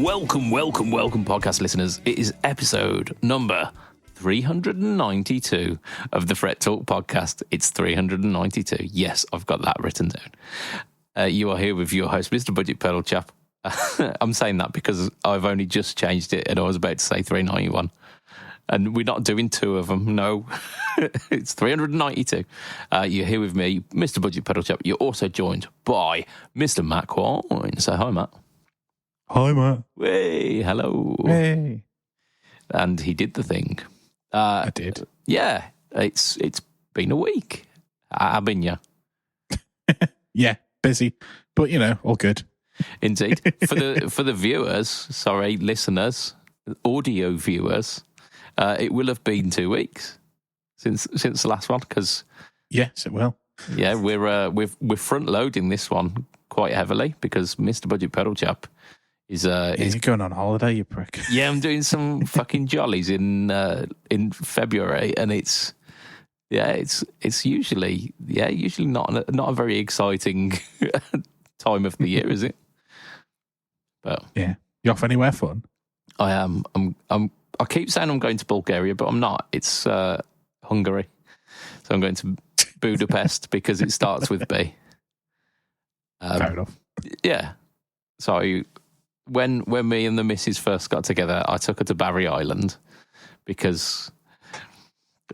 Welcome, podcast listeners. It is episode number 392 of the Fret Talk podcast. It's 392. Yes, I've got that written down. You are here with your host, Mr. BudgetPedalChap. I'm saying that because I've only just changed it and I was about to say 391. And we're not doing two of them, no. It's 392. You're here with me, Mr. BudgetPedalChap. You're also joined by Mr. Matt Quine. Say hi, Matt. Hi, Matt. Hey, hello. Hey. And he did the thing. I did. Yeah, it's been a week. I've been, yeah. Yeah, busy, but all good. Indeed. For the viewers, listeners, audio viewers, it will have been 2 weeks since the last one because yes, it will. Yeah, we're front loading this one quite heavily because Mr. BudgetPedalChap is you're going on holiday, you prick. Yeah, I'm doing some fucking jollies in February, and it's usually not a very exciting time of the year, is it? But yeah, you off anywhere fun? I am. I keep saying I'm going to Bulgaria, but I'm not. It's Hungary, so I'm going to Budapest because it starts with B. Fair enough. Yeah. So when me and the missus first got together, I took her to Barry Island because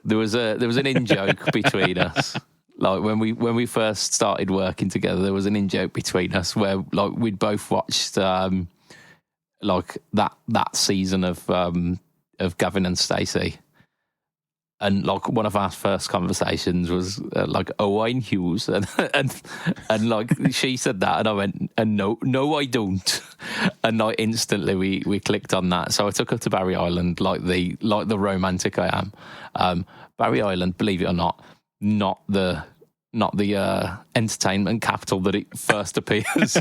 there was an in-joke between us. Like when we first started working together, there was an in-joke between us where like we'd both watched like that season of Gavin and Stacey, and like one of our first conversations was like Owain Hughes, and like she said that, and I went, and no, I don't, and like instantly we clicked on that. So I took her to Barry Island, like the romantic I am. Barry Island, believe it or not the entertainment capital that it first appears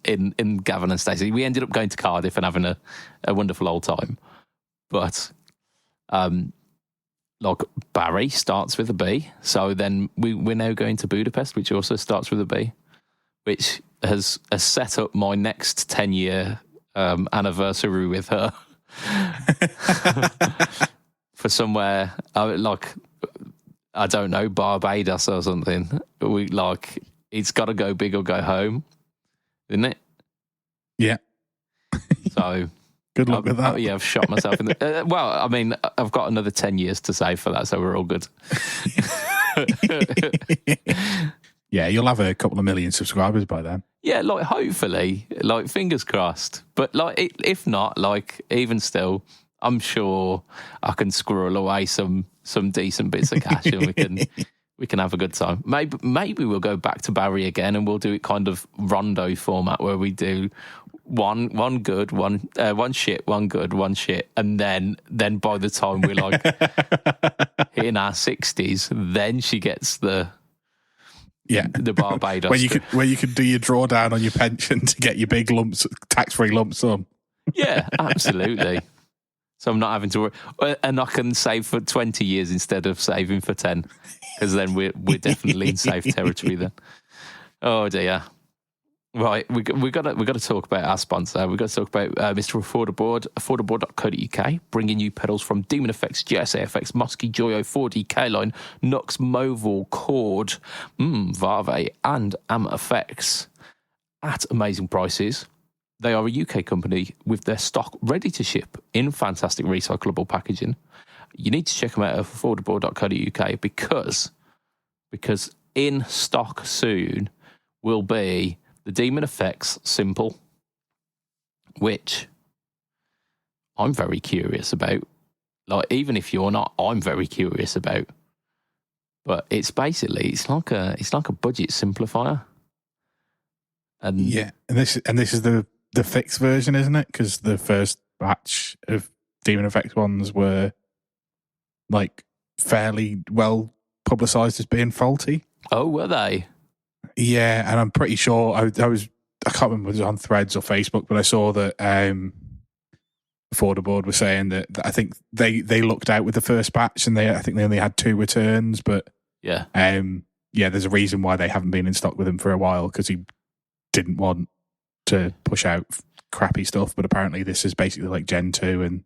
in Gavin and Stacey. We ended up going to Cardiff and having a wonderful old time. But like Barry starts with a B, so then we're now going to Budapest, which also starts with a B, which has set up my next 10-year anniversary with her. For somewhere like, I don't know, Barbados or something. It's got to go big or go home, isn't it? Yeah. So good luck with that. I've shot myself in the. Well, I mean, I've got another 10 years to save for that, so we're all good. Yeah, you'll have a couple of million subscribers by then. Yeah, like hopefully, like fingers crossed. But like, if not, like even still, I'm sure I can squirrel away some decent bits of cash, and we can have a good time. Maybe we'll go back to Barry again, and we'll do it kind of rondo format where we do one good, one shit, one good, one shit, and then by the time we're like hitting our 60s, then she gets the Barbados where you could do your drawdown on your pension to get your big tax-free lump sum. Yeah, absolutely. So I'm not having to worry. And I can save for 20 years instead of saving for 10, because then we're definitely in safe territory then. Oh dear. Right, we got to talk about our sponsor. We've got to talk about Mr. Affordable, affordable.co.uk, bringing you pedals from Demon Effects, GSA Effects, Muskie, Joyo, 4D, K-Line, Nux, Moval, Cord, Varve, and Am Effects at amazing prices. They are a UK company with their stock ready to ship in fantastic recyclable packaging. You need to check them out at affordable.co.uk because in stock soon will be the Demon Effects Simple, which I'm very curious about. Like, even if you're not, I'm very curious about. But it's like a budget simplifier. And yeah, and this is the fixed version, isn't it? Because the first batch of Demon Effects ones were like fairly well publicised as being faulty. Oh, were they? Yeah, and I'm pretty sure I can't remember if it was on Threads or Facebook, but I saw that Affordable was saying that I think they looked out with the first batch, and I think they only had 2 returns, but yeah, there's a reason why they haven't been in stock with him for a while, because he didn't want to push out crappy stuff, but apparently this is basically like Gen 2 and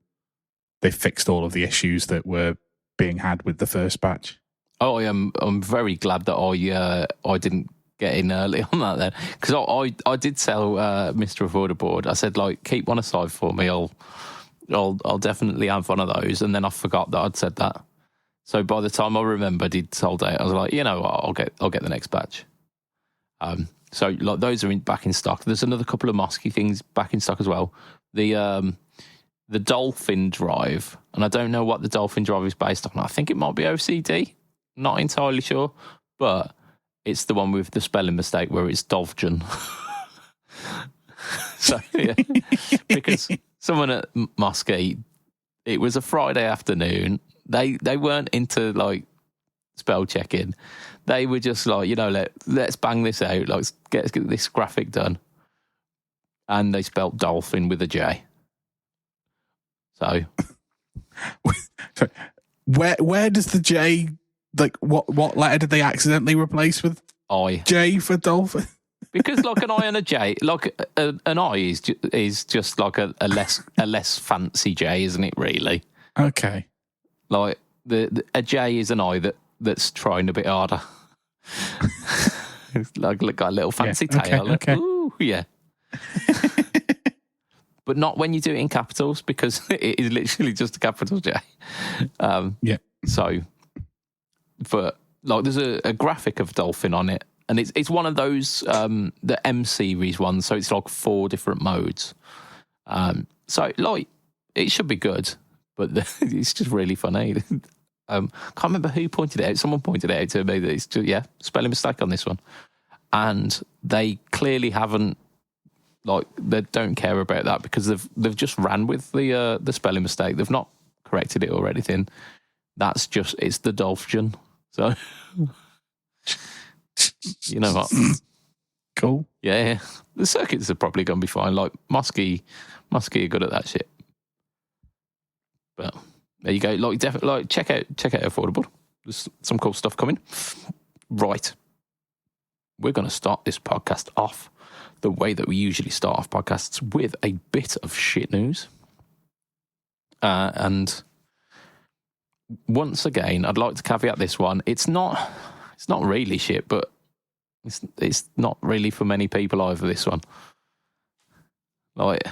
they fixed all of the issues that were being had with the first batch. Oh, I'm very glad that I didn't get in early on that then, because I did tell Mr. Avoiderboard, I said, like, keep one aside for me. I'll definitely have one of those, and then I forgot that I'd said that. So by the time I remembered he'd sold out, I was like, you know what, I'll get the next batch. So like those are back in stock. There's another couple of Mosky things back in stock as well. The Dolphin drive, and I don't know what the Dolphin drive is based on. I think it might be OCD. Not entirely sure, but it's the one with the spelling mistake where it's Dolphin. So yeah, because someone at Mosky, it was a Friday afternoon. They weren't into like spell checking. They were just like, you know, let's bang this out. Like, let's get this graphic done. And they spelt dolphin with a J. So, where does the J, like, what letter did they accidentally replace with I? J for dolphin? Because like an I and a J, like an I is just like a less fancy J, isn't it? Really? Okay. Like a J is an I that's trying a bit harder. It's like got a little fancy tail. Okay. Ooh, yeah. But not when you do it in capitals, because it is literally just a capital J. Yeah. So, but like there's a graphic of dolphin on it, and it's one of those the M series ones. So it's like 4 different modes. So like it should be good, but it's just really funny. Can't remember who pointed it out. Someone pointed it out to me that it's just, spelling mistake on this one, and they clearly haven't. Like, they don't care about that because they've just ran with the spelling mistake. They've not corrected it or anything. It's the Dolphin. So, you know what? Cool. Yeah. The circuits are probably going to be fine. Like, Mosky are good at that shit. But there you go. Like, definitely, like, check out Affordable. There's some cool stuff coming. Right. We're going to start this podcast off the way that we usually start off podcasts, with a bit of shit news. And once again, I'd like to caveat this one. It's not really shit, but it's not really for many people either, this one. Like,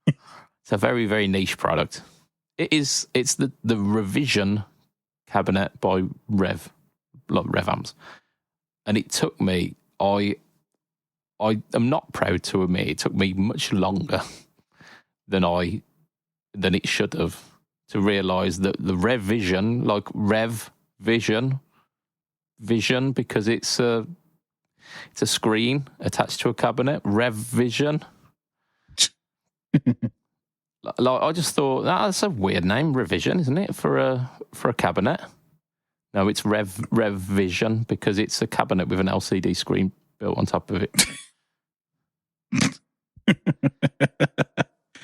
it's a very, very niche product. It's the revision cabinet by Rev Amps. And it took me, I am not proud to admit, it took me much longer than it should have to realise that the Rev Vision, like Rev Vision, because it's a screen attached to a cabinet. Rev Vision. Like, I just thought that's a weird name, Revision, isn't it, for a cabinet? No, it's Rev Vision because it's a cabinet with an LCD screen built on top of it.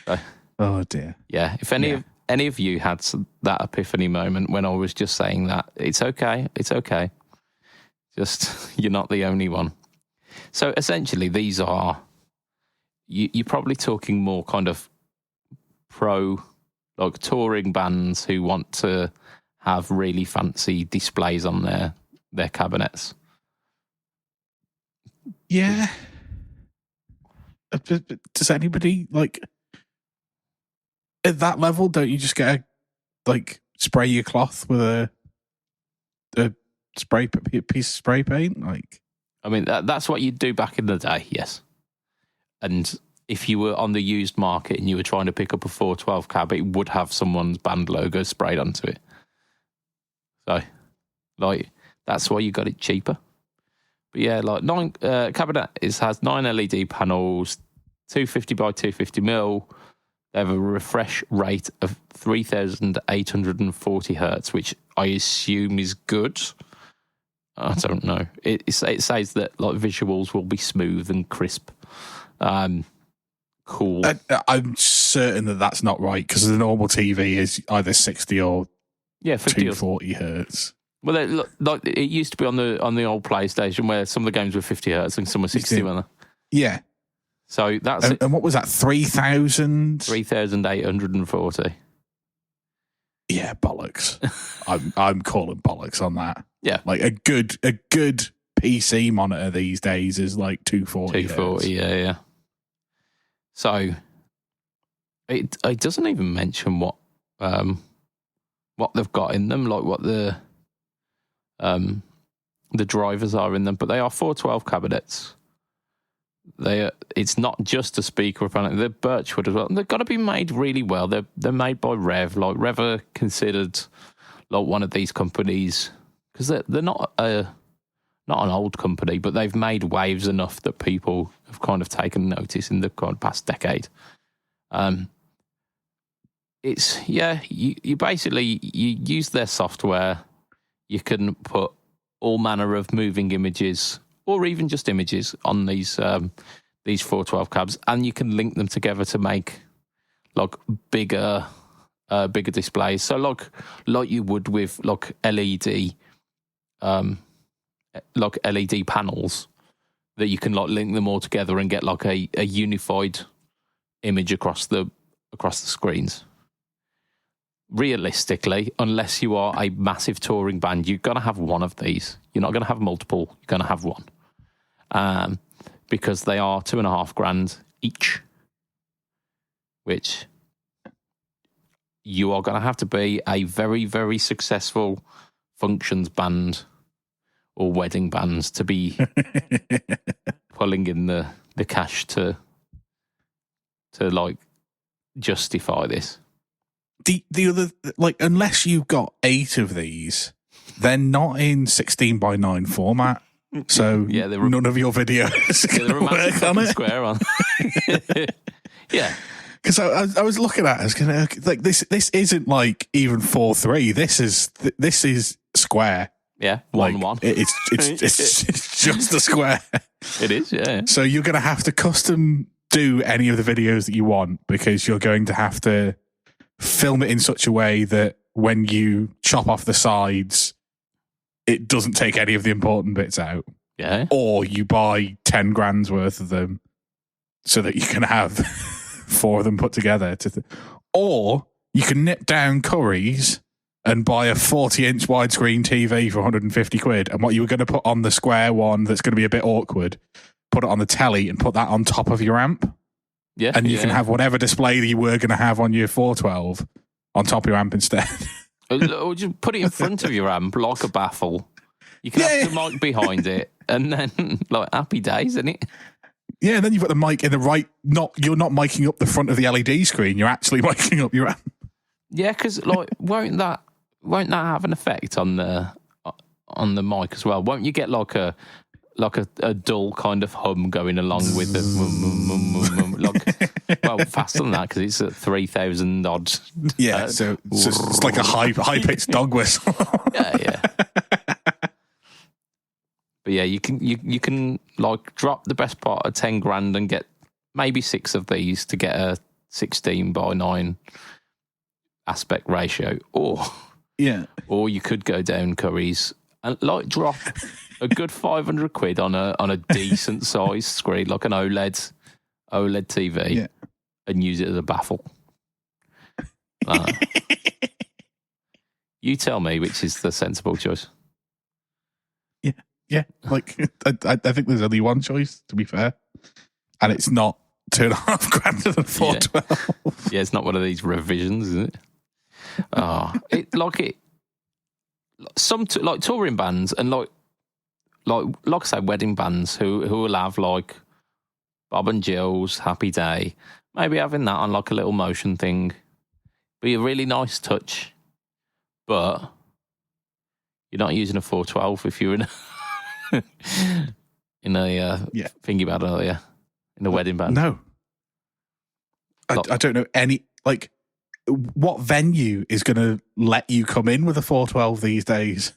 So, oh dear. Yeah, if any of you had that epiphany moment when I was just saying that, it's okay. Just, you're not the only one. So essentially, these are, you're probably talking more kind of pro, like touring bands who want to have really fancy displays on their cabinets. Yeah. Does anybody, like, at that level, don't you just get spray your cloth with a piece of spray paint? Like, I mean, that's what you'd do back in the day, yes. And if you were on the used market and you were trying to pick up a 412 cab, it would have someone's band logo sprayed onto it. So, like, that's why you got it cheaper. But yeah, like, cabinet has 9 LED panels, 250 by 250 mil. They have a refresh rate of 3,840 hertz, which I assume is good. I don't know. It says that like visuals will be smooth and crisp. Cool. I'm certain that that's not right because the normal TV is either 60 or 240 hertz. Well, like it used to be on the old PlayStation where some of the games were 50 hertz and some were 60. Weren't they? Yeah. So that's and what was that? 3,000? 3,840. Yeah, bollocks. I'm calling bollocks on that. Yeah, like a good PC monitor these days is like 240. 240. Yeah. So it doesn't even mention what they've got in them, like what the drivers are in them, but they are 412 cabinets. It's not just a speaker apparently. They're Birchwood as well. And they've got to be made really well. They're made by Rev. Like Rev are considered like one of these companies because they're not an old company, but they've made waves enough that people have kind of taken notice in the kind of past decade. You basically you use their software. You can put all manner of moving images or even just images on these 412 cabs, and you can link them together to make like bigger displays. So like you would with like LED panels that you can like link them all together and get like a unified image across the screens. Realistically, unless you are a massive touring band, you're going to have one of these. You're not going to have multiple. You're going to have one. Because they are $2,500 each, which you are going to have to be a very, very successful functions band or wedding bands to be pulling in the cash to like justify this. The other, like, unless you've got 8 of these, they're not in 16:9 format. So yeah, none of your videos they're a work on it. Square on. Yeah, because I was looking at it, like this isn't like even 4:3. This is square. Yeah, like, 1:1. It's just a square. It is, yeah. So you're going to have to custom do any of the videos that you want because you're going to have to film it in such a way that when you chop off the sides, it doesn't take any of the important bits out. Yeah. Or you buy 10 grand's worth of them so that you can have 4 of them put together. Or you can nip down Curry's and buy a 40-inch widescreen TV for 150 quid. And what you were going to put on the square one that's going to be a bit awkward, put it on the telly and put that on top of your amp. Yeah. And you can have whatever display that you were going to have on your 412 on top of your amp instead. Or just put it in front of your amp like a baffle. You can have the mic behind it, and then like happy days, isn't it? Yeah, and then you've got the mic in the right. You're not miking up the front of the LED screen. You're actually miking up your amp. Yeah, because like won't that have an effect on the mic as well? Won't you get like a dull kind of hum going along with the well, faster than that because it's at 3,000 odd. Yeah, so it's like a high pitched dog whistle. Yeah. But yeah, you can like drop the best part of 10 grand and get maybe 6 of these to get a 16:9 aspect ratio, or you could go down Curry's and like drop a good 500 quid on a decent sized screen, like an OLED TV, and use it as a baffle. You tell me which is the sensible choice. Yeah. Like I think there's only one choice, to be fair, and it's not $2.5 grand to the 412. Yeah, it's not one of these revisions, is it? Some touring bands and like I say, wedding bands who will have like Bob and Jill's Happy Day, maybe having that on like a little motion thing, be a really nice touch, but you're not using a 412 if you're in a thingy band earlier in a wedding band. No, I don't know any like what venue is going to let you come in with a 412 these days.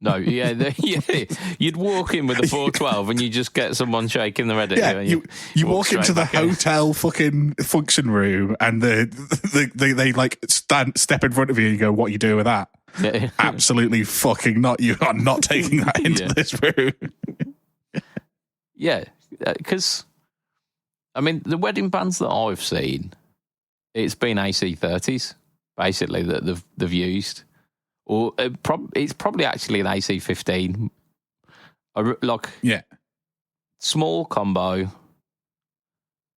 No, you'd walk in with a 412 and you just get someone shaking their head at you. You walk into the hotel fucking function room and they like step in front of you and you go, "What are you doing with that?" Yeah. Absolutely fucking not. You are not taking that into this room. Yeah, because I mean, the wedding bands that I've seen, it's been AC30s, basically, that they've used. Or it's probably actually an AC15. Yeah. Small combo,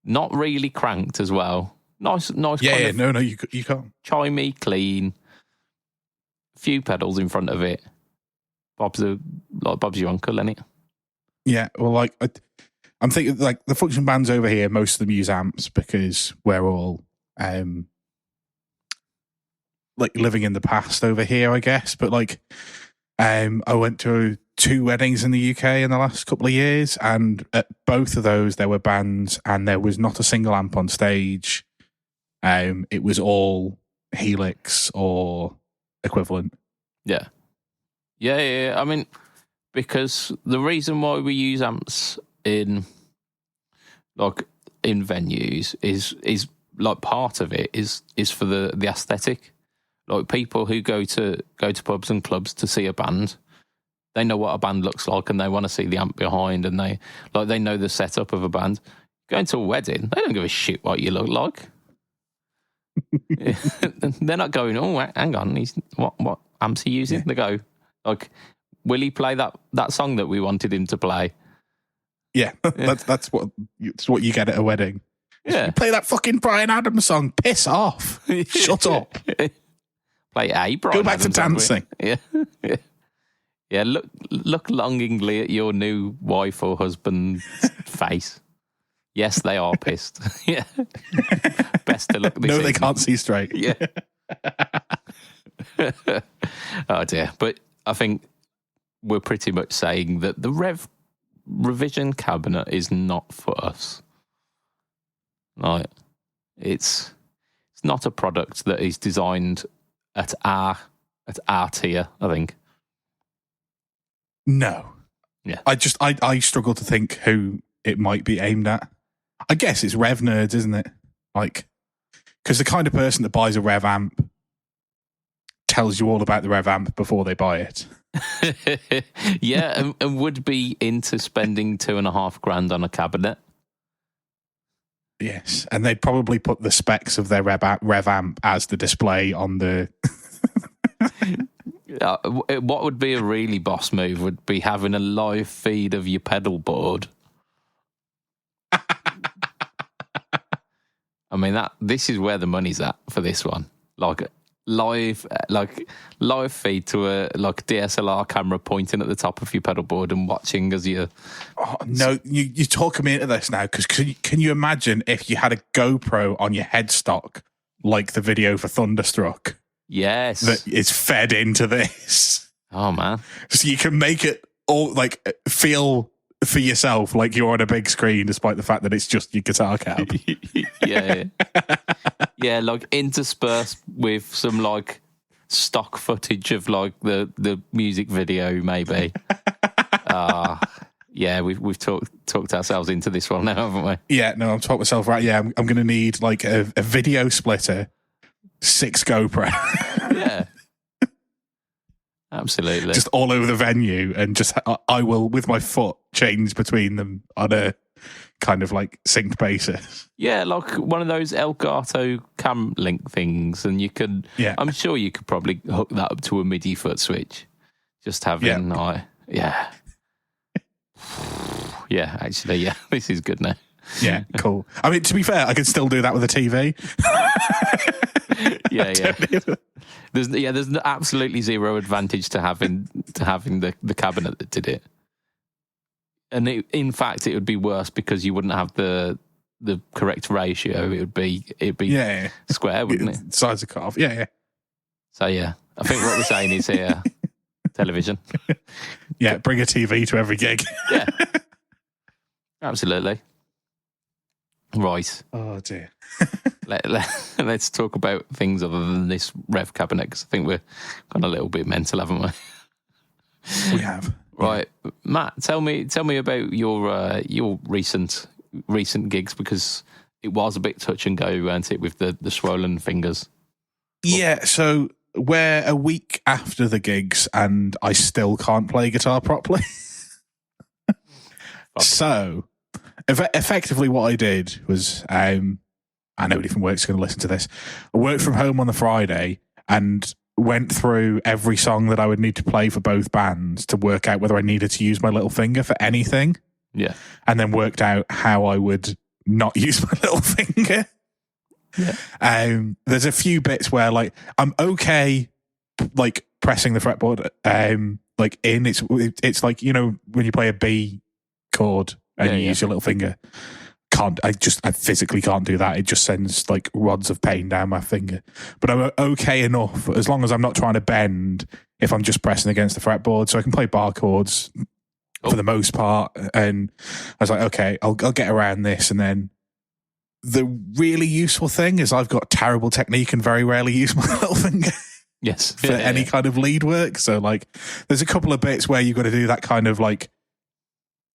not really cranked as well. Nice. Yeah, no, you can't. Chimey, clean. Few pedals in front of it. Bob's your uncle, isn't it? Yeah, well, like I'm thinking, like the function bands over here, most of them use amps because we're all like living in the past over here, I guess. But like, I went to 2 weddings in the UK in the last couple of years, and at both of those there were bands, and there was not a single amp on stage. It was all Helix or equivalent. Yeah. I mean, because the reason why we use amps in venues is like part of it is for the aesthetic. Like people who go to pubs and clubs to see a band, they know what a band looks like and they want to see the amp behind, and they know the setup of a band. Going to a wedding, they don't give a shit what you look like. They're not going, oh, hang on, what amps he using? They go, like, will he play that song that we wanted him to play? Yeah, that's what you get at a wedding. Yeah, you play that fucking Bryan Adams song. Piss off. Shut up. Play Brian. Go back Adams, to dancing. Yeah. Look longingly at your new wife or husband's face. Yes, they are pissed. Yeah. Best to look this No, evening. they can't see straight. Yeah. Oh dear. But I think we're pretty much saying that the revision cabinet is not for us. Like, it's not a product that is designed at our tier, I think. No. Yeah. I struggle to think who it might be aimed at. I guess it's rev nerds, isn't it? Like, because the kind of person that buys a rev amp tells you all about the rev amp before they buy it. Yeah, and would be into spending $2,500 on a cabinet. Yes, and they'd probably put the specs of their rev amp as the display on the... What would be a really boss move would be having a live feed of your pedal board. I mean, this is where the money's at for this one. Like live feed to a DSLR camera pointing at the top of your pedal board and watching as you. Oh no! You talking me into this now, because can you imagine if you had a GoPro on your headstock like the video for Thunderstruck? Yes, that is fed into this. Oh man! So you can make it all like feel for yourself like you're on a big screen, despite the fact that it's just your guitar cab. Yeah, like interspersed with some like stock footage of like the music video, maybe. Yeah, we've talked ourselves into this one now, haven't we? Yeah, no, I'm talking myself right. Yeah, I'm going to need like a video splitter, 6 GoPro. Yeah. Absolutely. Just all over the venue, and just I will, with my foot, change between them on a kind of like synced basis. Yeah, like one of those Elgato cam link things, and you could. Yeah. I'm sure you could probably hook that up to a MIDI foot switch. Just having, yeah. Yeah, actually, yeah, this is good now. Yeah, cool. I mean, to be fair, I could still do that with a TV. Yeah. There's absolutely zero advantage to having the cabinet that did it, and in fact, it would be worse because you wouldn't have the correct ratio. It'd be square, wouldn't it? Size of calf. Yeah. So yeah, I think what we're saying is here, television. Yeah, bring a TV to every gig. Yeah, absolutely. Right. Oh dear. Let's talk about things other than this rev cabinet, because I think we're gone a little bit mental, haven't we? We have. Right, yeah. Matt, tell me about your recent gigs, because it was a bit touch and go, weren't it, with the swollen fingers? Yeah, so we're a week after the gigs and I still can't play guitar properly. So effectively what I did was, I nobody from work's going to listen to this. I worked from home on the Friday and went through every song that I would need to play for both bands to work out whether I needed to use my little finger for anything. Yeah. And then worked out how I would not use my little finger. Yeah. There's a few bits where like I'm okay like pressing the fretboard like in it's like, you know, when you play a B chord and you use your little finger. I physically can't do that. It just sends like rods of pain down my finger. But I'm okay enough as long as I'm not trying to bend if I'm just pressing against the fretboard. So I can play bar chords for the most part. And I was like, okay, I'll get around this. And then the really useful thing is I've got terrible technique and very rarely use my little finger. Yes. For any kind of lead work. So like there's a couple of bits where you've got to do that kind of like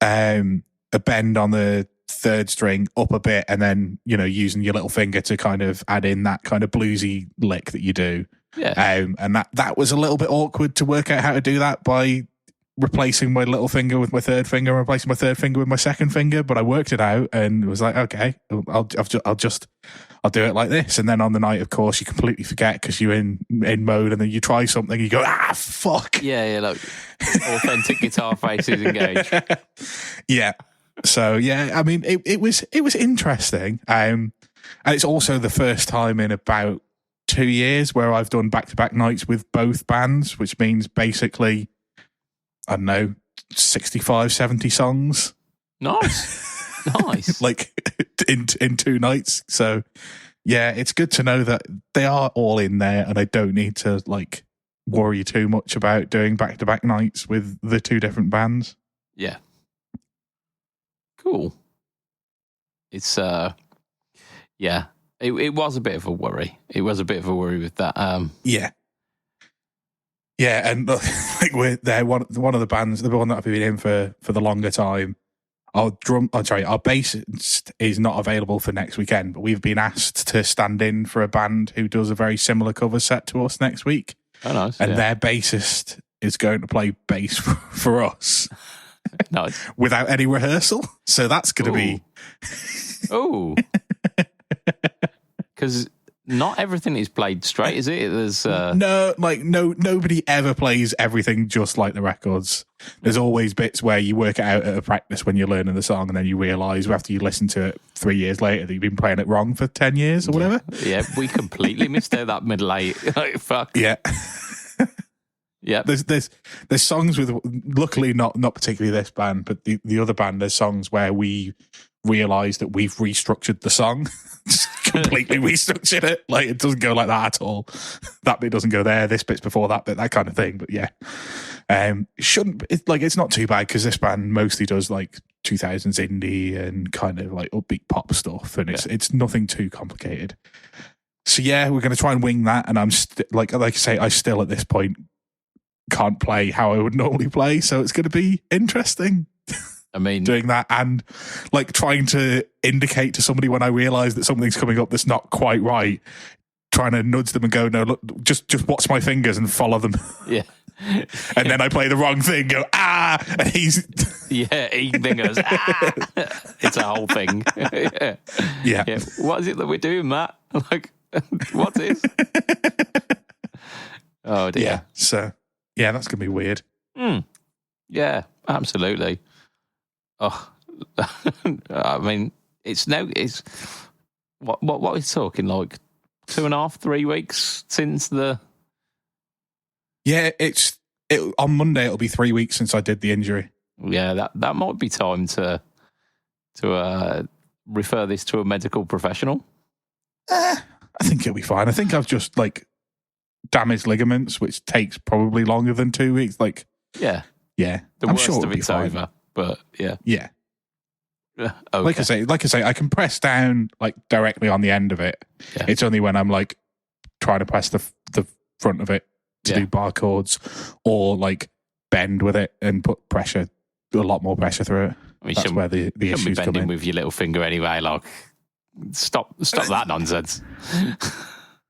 a bend on the third string up a bit and then, you know, using your little finger to kind of add in that kind of bluesy lick that you do. Yeah. And that was a little bit awkward to work out how to do that by replacing my little finger with my third finger and replacing my third finger with my second finger. But I worked it out and was like, okay, I'll do it like this. And then on the night, of course, you completely forget because you're in mode and then you try something and you go, fuck. Yeah, like authentic guitar faces engage. Yeah. So yeah, I mean, it was interesting, and it's also the first time in about 2 years where I've done back-to-back nights with both bands, which means basically, I don't know, 65, 70 songs. Nice. Like in 2 nights. So yeah, it's good to know that they are all in there, and I don't need to like worry too much about doing back-to-back nights with the 2 different bands. Yeah. Cool. It's yeah. It was a bit of a worry. It was a bit of a worry with that. Yeah, and like we're there. One of the bands, the one that I've been in for the longer time. Our bassist is not available for next weekend, but we've been asked to stand in for a band who does a very similar cover set to us next week. Oh, nice! And their bassist is going to play bass for us. Nice. Without any rehearsal. So that's going to be... Oh. Because not everything is played straight, is it? There's nobody ever plays everything just like the records. There's always bits where you work it out at a practice when you're learning the song and then you realise after you listen to it 3 years later that you've been playing it wrong for 10 years or whatever. Yeah, we completely missed out that middle eight. Like, fuck. Yeah. Yeah, there's songs with, luckily not particularly this band, but the other band. There's songs where we realise that we've restructured the song, just completely restructured it. Like it doesn't go like that at all. That bit doesn't go there. This bit's before that bit, that kind of thing. But yeah, it's not too bad because this band mostly does like 2000s indie and kind of like upbeat pop stuff, and it's nothing too complicated. So yeah, we're going to try and wing that. And I'm like I say, I still at this point can't play how I would normally play, so it's going to be interesting. I mean, doing that and like trying to indicate to somebody when I realise that something's coming up that's not quite right, trying to nudge them and go, no, look, just watch my fingers and follow them. Yeah. And then I play the wrong thing, go, and he's... Yeah, he then goes, It's a whole thing. Yeah. What is it that we're doing, Matt? Like, what's this? Oh, dear. Yeah, so... Yeah, that's going to be weird. Yeah, absolutely. Oh, I mean, it's what are we talking, like 2.5, 3 weeks since the... Yeah, on Monday it'll be 3 weeks since I did the injury. Yeah, that might be time to refer this to a medical professional. I think it'll be fine. I think I've just like damaged ligaments, which takes probably longer than 2 weeks. Like, yeah. The I'm worst sure of it's over, but yeah. Okay. Like I say, I can press down like directly on the end of it. Yeah. It's only when I'm like trying to press the front of it to do bar chords or like bend with it and put pressure, a lot more pressure through it. I mean, that's where the issues come in. Bending with your little finger anyway. Like, stop that nonsense.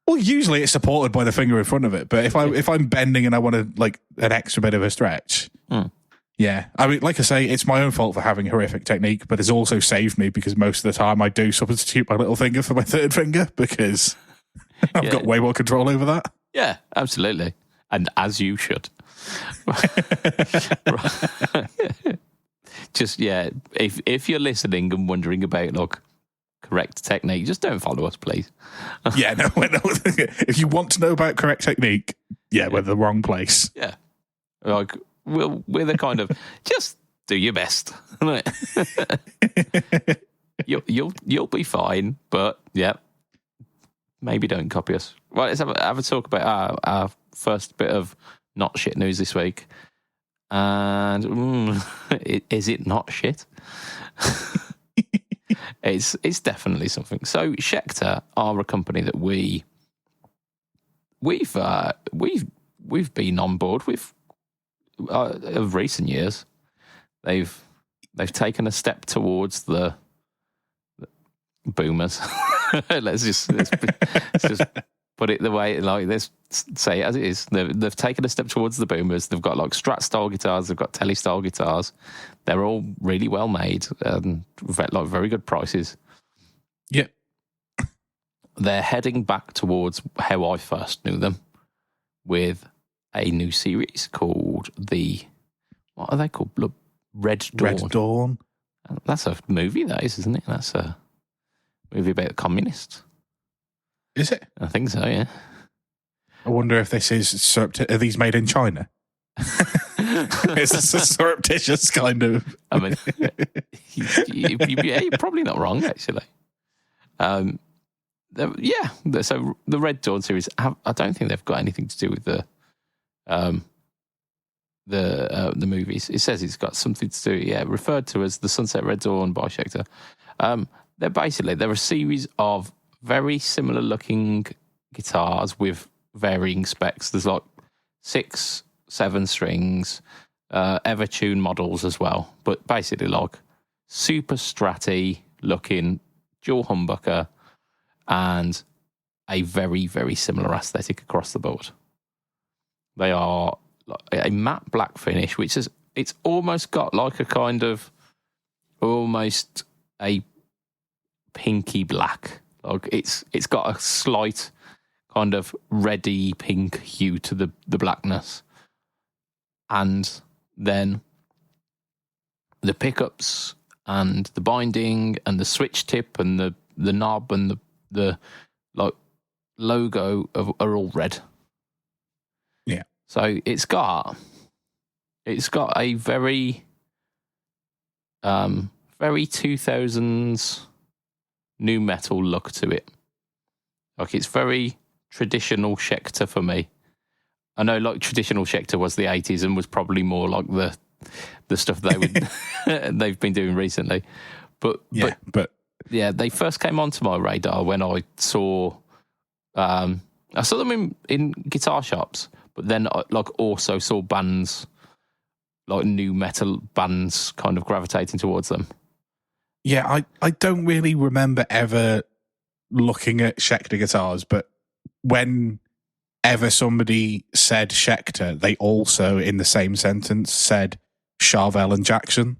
Well, usually it's supported by the finger in front of it, but if I'm bending and I want to like an extra bit of a stretch, Yeah, I mean, like I say, it's my own fault for having horrific technique, but it's also saved me because most of the time I do substitute my little finger for my third finger because I've got way more control over that. Yeah, absolutely. And as you should. Just, yeah, if you're listening and wondering about, like, correct technique, just don't follow us, please. Yeah, no. If you want to know about correct technique, we're the wrong place. Yeah. Like, we're the kind of, just do your best. You'll be fine, but, yeah, maybe don't copy us. Right, let's have a talk about our first bit of not shit news this week. And is it not shit? It's definitely something. So Schecter are a company that we've been on board with of recent years. They've taken a step towards the boomers. let's just put it the way, like, let's say it as it is. They've taken a step towards the boomers. They've got like Strat style guitars. They've got Tele style guitars. They're all really well made and like very good prices. Yep. They're heading back towards how I first knew them, with a new series called what are they called? Red Dawn. Red Dawn. That's a movie, that is, isn't it? That's a movie about communists. Is it? I think so, yeah. I wonder if this is are these made in China? Is this a surreptitious kind of? I mean, you're probably not wrong, actually. So the Red Dawn series, I don't think they've got anything to do with the movies. It says it's got something to do, referred to as the Sunset Red Dawn by Schecter. They're a series of very similar looking guitars with varying specs. There's like 6, 7 strings, Evertune models as well, but basically like super stratty looking dual humbucker and a very, very similar aesthetic across the board. They are like a matte black finish, which is, it's almost got like a kind of almost a pinky black. Like it's got a slight kind of reddy pink hue to the blackness. And then the pickups and the binding and the switch tip and the knob and the like logo are all red. Yeah. So it's got a very very 2000s new metal look to it. Like, it's very traditional Schecter for me. I know, like, traditional Schecter was the 80s and was probably more like the stuff they've been doing recently. But they first came onto my radar when I saw them in guitar shops, but then like also saw bands, like new metal bands, kind of gravitating towards them. Yeah, I don't really remember ever looking at Schecter guitars, but whenever somebody said Schecter, they also, in the same sentence, said Charvel and Jackson.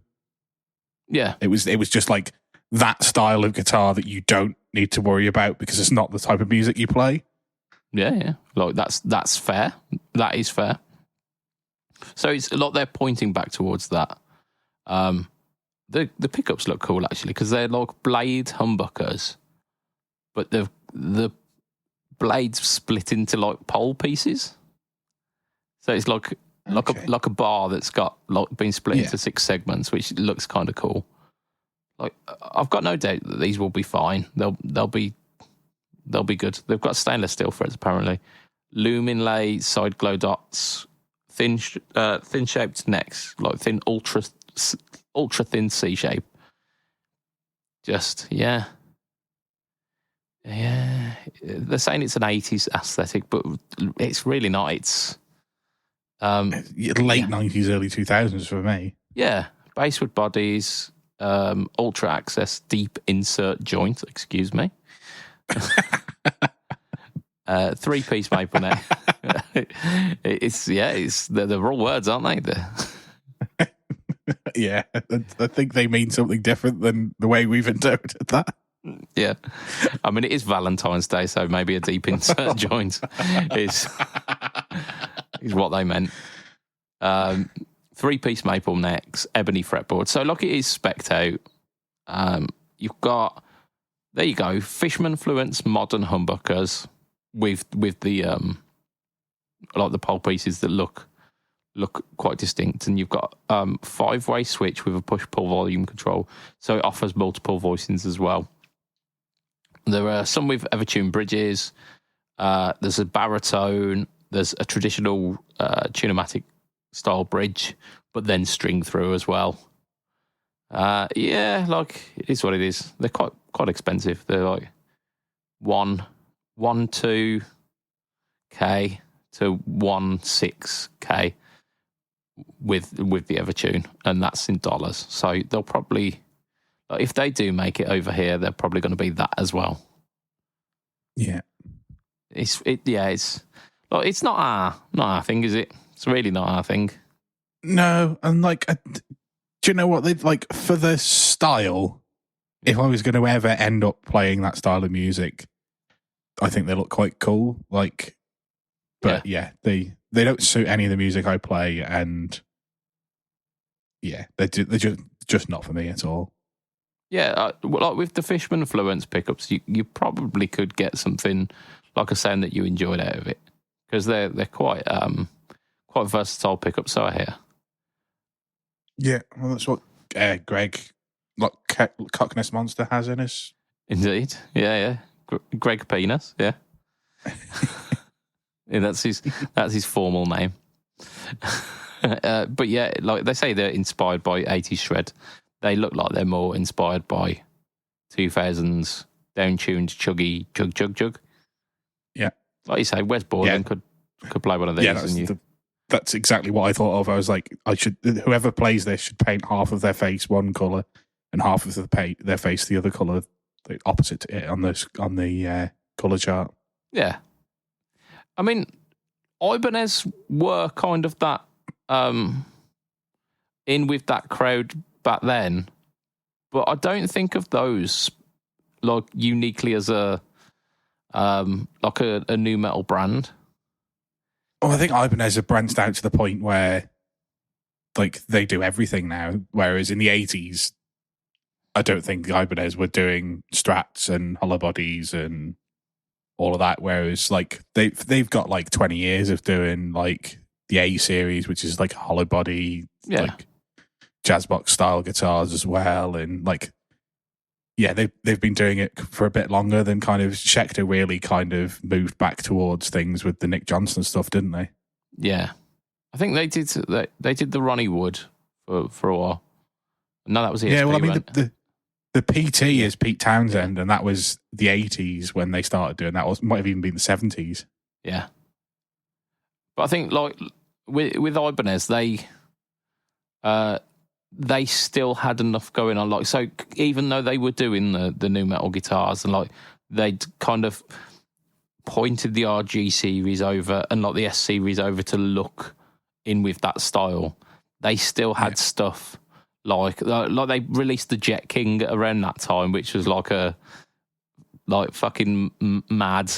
Yeah. It was just like that style of guitar that you don't need to worry about because it's not the type of music you play. Yeah. Like, that's fair. That is fair. So it's a lot, they're pointing back towards that. The pickups look cool, actually, because they're like blade humbuckers, but the blades split into like pole pieces. So it's like a bar that's got like been split into 6 segments, which looks kind of cool. Like, I've got no doubt that these will be fine. They'll be good. They've got stainless steel frets apparently, loom inlay, side glow dots, thin shaped necks, like thin ultra thin C shape. Just yeah. They're saying it's an 80s aesthetic, but it's really not. It's late 90s, early 2000s for me. Yeah, basswood bodies, ultra access, deep insert joint. Excuse me. 3-piece maple neck. They're all words, aren't they? Yeah, I think they mean something different than the way we've interpreted that. Yeah. I mean, it is Valentine's Day, so maybe a deep insert joint is what they meant. 3-piece maple necks, ebony fretboard. So, like, it is spec'd out. You've got, there you go, Fishman Fluence modern humbuckers with the like the pole pieces that look quite distinct, and you've got 5-way switch with a push-pull volume control, so it offers multiple voicings as well. There are some with Evertune bridges. There's a baritone. There's a traditional Tunematic style bridge, but then string through as well. Yeah, like, it is what it is. They're quite expensive. They're like 2K to 6K with the Evertune, and that's in dollars. So they'll probably, like, if they do make it over here, they're probably going to be that as well. Yeah, It's like, it's not our thing, is it? It's really not our thing. No, and like, do you know what they like for the style? If I was going to ever end up playing that style of music, I think they look quite cool. Like, but yeah, they don't suit any of the music I play, and yeah, they're just not for me at all. Yeah, like with the Fishman Fluence pickups, you probably could get something like a sound that you enjoyed out of it, because they're quite versatile pickups. So I hear. Yeah, well, that's what Greg, like Cockness Monster, has in his. Indeed, yeah. Greg Penis, yeah. Yeah, that's his formal name. But yeah, like they say, they're inspired by 80s shred. They look like they're more inspired by 2000s down-tuned chuggy chug. Yeah, like you say, Wes Borland could play one of these. Yeah, that's exactly what I thought of. I was like, whoever plays this should paint half of their face one color and half of their face the other color, the opposite to it on the color chart. Yeah, I mean, Ibanez were kind of that in with that crowd back then, but I don't think of those like uniquely as a like a new metal brand. Oh, I think Ibanez have branched out to the point where like they do everything now, whereas in the 80s, I don't think Ibanez were doing strats and hollow bodies and all of that. Whereas like they've got like 20 years of doing like the A series, which is like a hollow body, like jazz box style guitars as well, and like they've been doing it for a bit longer than kind of Schecter really kind of moved back towards things with the Nick Johnson stuff, didn't they? Yeah, I think they did the Ronnie Wood for a while. No, that was ESP. Yeah, well, I mean the PT is Pete Townsend, and that was the 80s when they started doing that. Might have even been the 70s. Yeah, but I think like with Ibanez, they still had enough going on. Like, so even though they were doing the new metal guitars, and like they'd kind of pointed the RG series over and like the S series over to look in with that style, they still had stuff like they released the Jet King around that time, which was like a fucking mad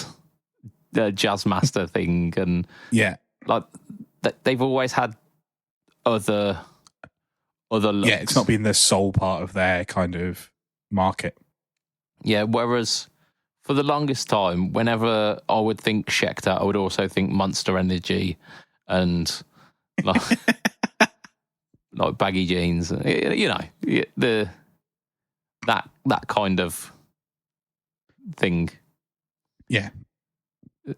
jazz master thing, and like they've always had other looks. Yeah, it's not been the sole part of their kind of market. Yeah, whereas for the longest time, whenever I would think Schecter, I would also think Monster Energy and like, like baggy jeans. You know, that kind of thing. Yeah,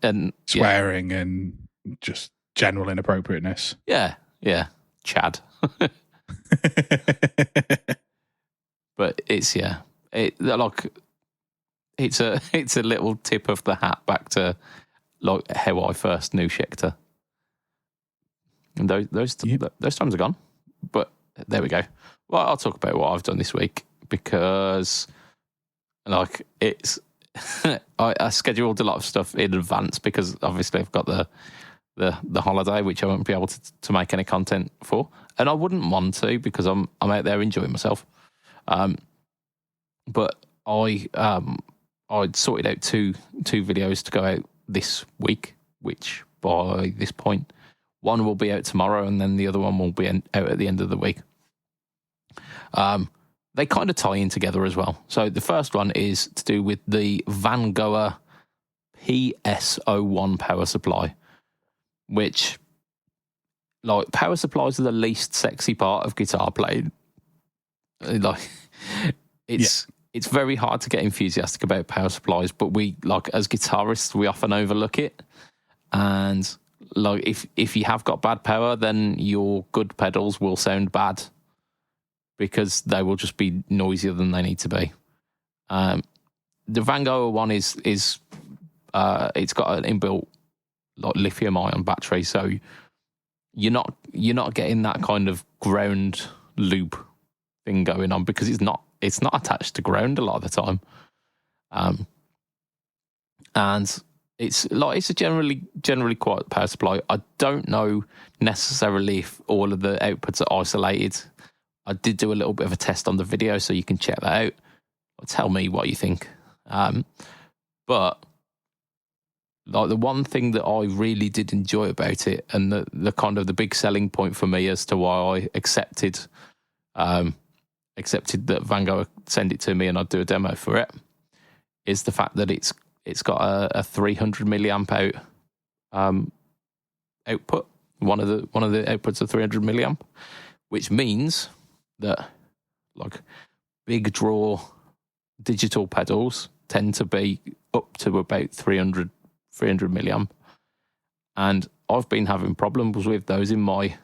and swearing and just general inappropriateness. Yeah, Chad. But it's it's a little tip of the hat back to like how I first knew Schecter. And those times are gone. But there we go. Well, I'll talk about what I've done this week, because like it's I scheduled a lot of stuff in advance, because obviously I've got the the holiday, which I won't be able to make any content for, and I wouldn't want to because I'm out there enjoying myself. But I'd sorted out two videos to go out this week, which by this point, one will be out tomorrow, and then the other one will be out at the end of the week. They kind of tie in together as well. So the first one is to do with the Van Gogh PS01 power supply, which, like, power supplies are the least sexy part of guitar playing. Like, it's very hard to get enthusiastic about power supplies, but we, like, as guitarists, we often overlook it. And like, if you have got bad power, then your good pedals will sound bad because they will just be noisier than they need to be. The Van Gogh one is it's got an inbuilt, like, lithium-ion battery, so you're not getting that kind of ground loop thing going on because it's not attached to ground a lot of the time. And it's a generally quiet power supply. I don't know necessarily if all of the outputs are isolated. I did do a little bit of a test on the video, so you can check that out. Tell me what you think. But like, the one thing that I really did enjoy about it, and the kind of the big selling point for me as to why I accepted that Van Gogh send it to me and I'd do a demo for it, is the fact that it's got a 300 milliamp output. One of the outputs of 300 milliamp, which means that, like, big draw digital pedals tend to be up to about 300 milliamp, and I've been having problems with those in my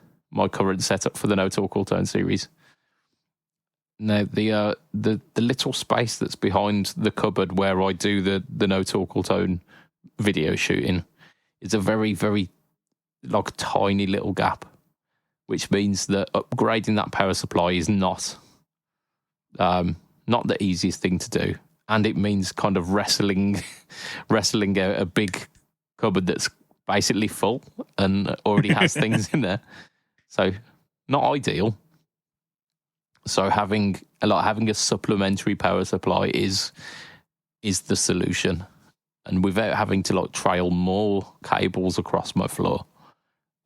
current setup for the No Talk All Tone series. Now, the little space that's behind the cupboard where I do the No Talk All Tone video shooting is a very, very, like, tiny little gap, which means that upgrading that power supply is not the easiest thing to do, and it means kind of wrestling out a big cupboard that's basically full and already has things in there. So not ideal. So having a supplementary power supply is the solution, and without having to, like, trail more cables across my floor,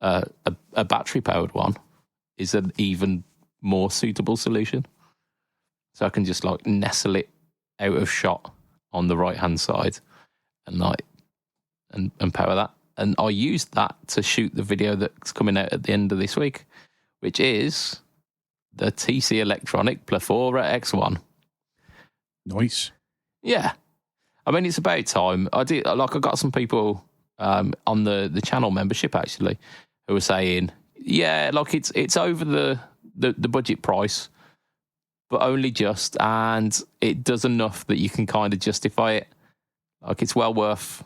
a battery powered one is an even more suitable solution. So I can just, like, nestle it out of shot on the right hand side and power that. And I used that to shoot the video that's coming out at the end of this week, which is the TC Electronic Plethora X1. Nice. Yeah. I mean, it's about time. I got some people on the channel membership, actually, who were saying, yeah, like, it's over the budget price, but only just, and it does enough that you can kind of justify it. Like, it's well worth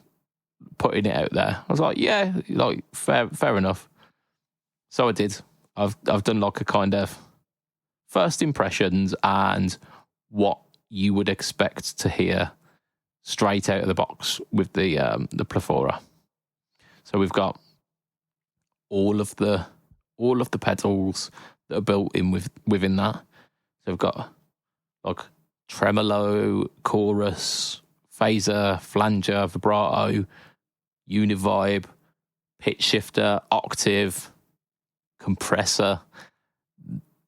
putting it out there. I was like, yeah, like, fair enough. So I did. I've done, like, a kind of first impressions and what you would expect to hear straight out of the box with the Plethora. So we've got all of the pedals that are built in within that. So we've got, like, tremolo, chorus, phaser, flanger, vibrato, univibe, pitch shifter, octave, compressor,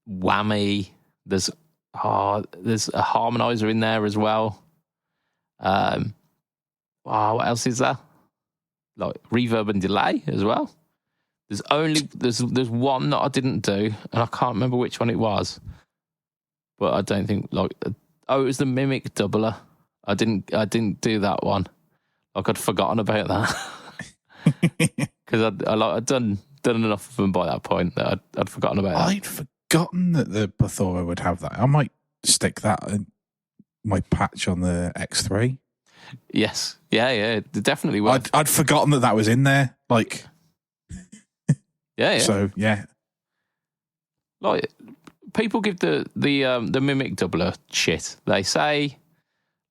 whammy. There's a harmonizer in there as well. What else is there? Like, reverb and delay as well. There's one that I didn't do, and I can't remember which one it was. But I don't think, like, it was the Mimic doubler. I didn't do that one. Like, I'd forgotten about that because I'd done enough of them by that point that I'd forgotten about that. I'd forgotten that the Plethora would have that. I might stick that in my patch on the X3. Yes, yeah, definitely will. I'd forgotten that was in there. Like, yeah. So yeah, like, people give the Mimic doubler shit. They say,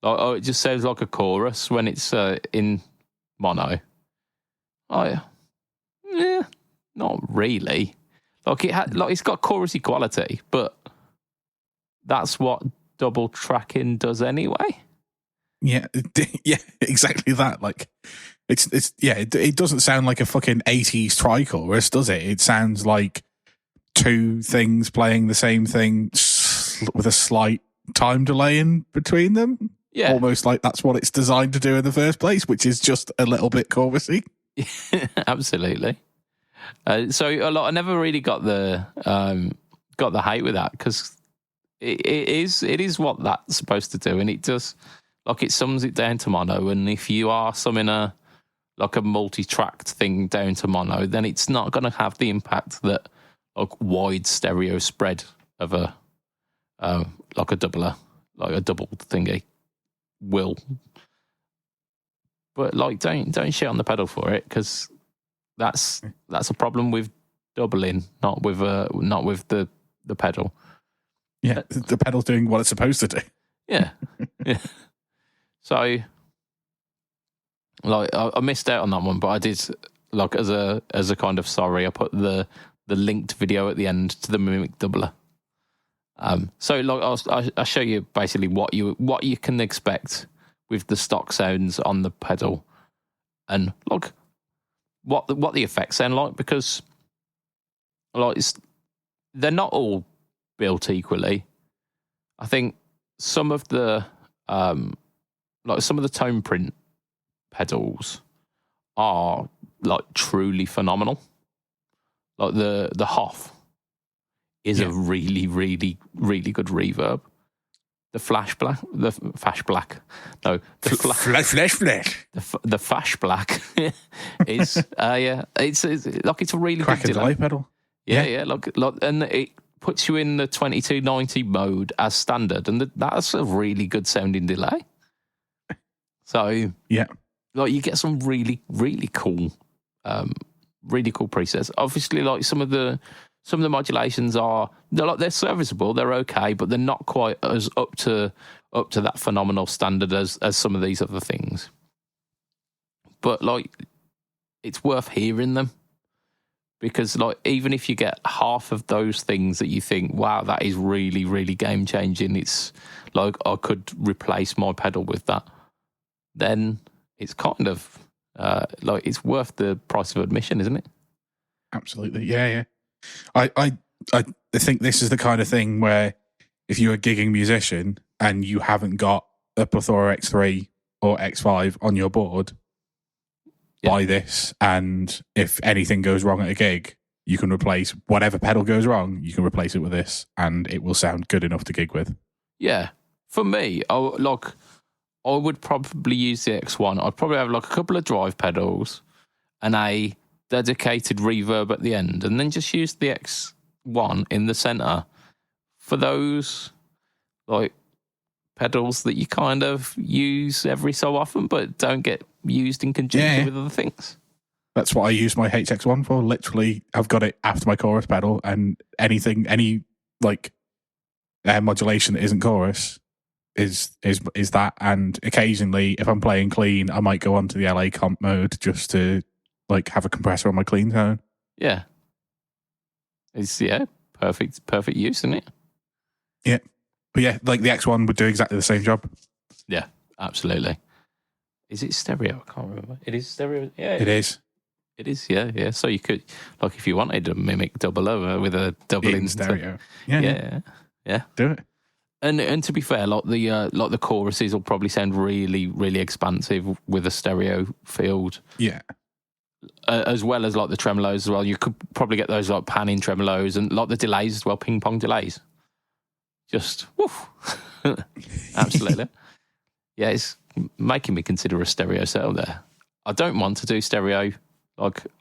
like, oh, it just sounds like a chorus when it's in mono. Oh, yeah. Not really. Like it's got chorus equality, but that's what double tracking does anyway. Yeah, yeah, exactly that. Like, it doesn't sound like a fucking 80s tri-chorus, does it? It sounds like two things playing the same thing with a slight time delay in between them. Yeah. Almost like that's what it's designed to do in the first place, which is just a little bit chorusy. Absolutely. So I never really got the hate with that, because it is what that's supposed to do, and it does. Like, it sums it down to mono, and if you are summing a multi-tracked thing down to mono, then it's not going to have the impact that wide stereo spread of a doubler, like a double thingy, will. But don't shit on the pedal for it, because that's a problem with doubling, not with the pedal. Yeah, the pedal's doing what it's supposed to do. Yeah, yeah. So, I missed out on that one, but I did, as a kind of sorry, I put the linked video at the end to the Mimic doubler. So I'll show you basically what you can expect with the stock sounds on the pedal, and what the effects sound like, because they're not all built equally. I think some of the some of the tone print pedals are truly phenomenal. Like the Hoff is a really, really, really good reverb. The Flash Black is it's a really cracking good delay pedal. Yeah, and it puts you in the 2290 mode as standard, and that's a really good sounding delay. So yeah, you get some really, really cool presets. Obviously, some of the modulations they're serviceable, they're okay, but they're not quite as up to that phenomenal standard as some of these other things. But it's worth hearing them, because even if you get half of those things that you think, wow, that is really, really game changing, it's I could replace my pedal with that, then it's kind of it's worth the price of admission, isn't it? Absolutely, yeah. I think this is the kind of thing where if you're a gigging musician and you haven't got a Plethora X3 or X5 on your board, buy this, and if anything goes wrong at a gig, you can replace whatever pedal goes wrong, you can replace it with this, and it will sound good enough to gig with. Yeah. For me, I would probably use the X1. I'd probably have a couple of drive pedals and a dedicated reverb at the end, and then just use the X1 in the center for those pedals that you kind of use every so often but don't get used in conjunction with other things. That's what I use my HX1 for. Literally, I've got it after my chorus pedal, and any modulation that isn't chorus is that. And occasionally, if I'm playing clean, I might go onto the LA comp mode just to have a compressor on my clean tone. Yeah, it's perfect use, isn't it? Yeah, but the X1 would do exactly the same job. Yeah, absolutely. Is it stereo? I can't remember. It is stereo. Yeah, it is. It is. Yeah. So you could, if you wanted to mimic double over with a double in stereo. Yeah. Do it. And to be fair, the choruses will probably sound really, really expansive with a stereo field. Yeah. As well as the tremolos as well. You could probably get those panning tremolos and the delays as well, ping pong delays. Just woof. Absolutely. Yeah, it's making me consider a stereo setup there. I don't want to do stereo.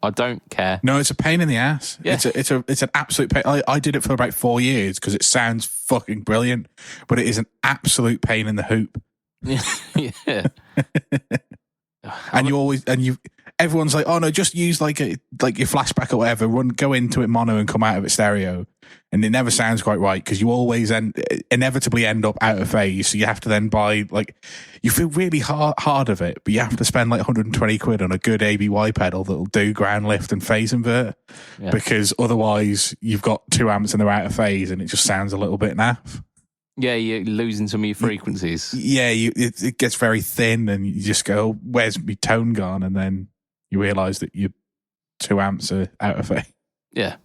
I don't care. No, it's a pain in the ass. Yeah. It's an absolute pain. I did it for about 4 years because it sounds fucking brilliant, but it is an absolute pain in the hoop. Yeah. And everyone's like, oh no, just use like your flashback or whatever, go into it mono and come out of it stereo. And it never sounds quite right because you always inevitably end up out of phase. So you have to then buy, like, you feel really hard of it, but you have to spend like 120 quid on a good ABY pedal that'll do ground lift and phase invert, because otherwise you've got 2 amps and they're out of phase and it just sounds a little bit naff. Yeah, you're losing some of your frequencies. Yeah, it gets very thin and you just go, where's my tone gone? And then you realise that your 2 amps are out of phase. Yeah.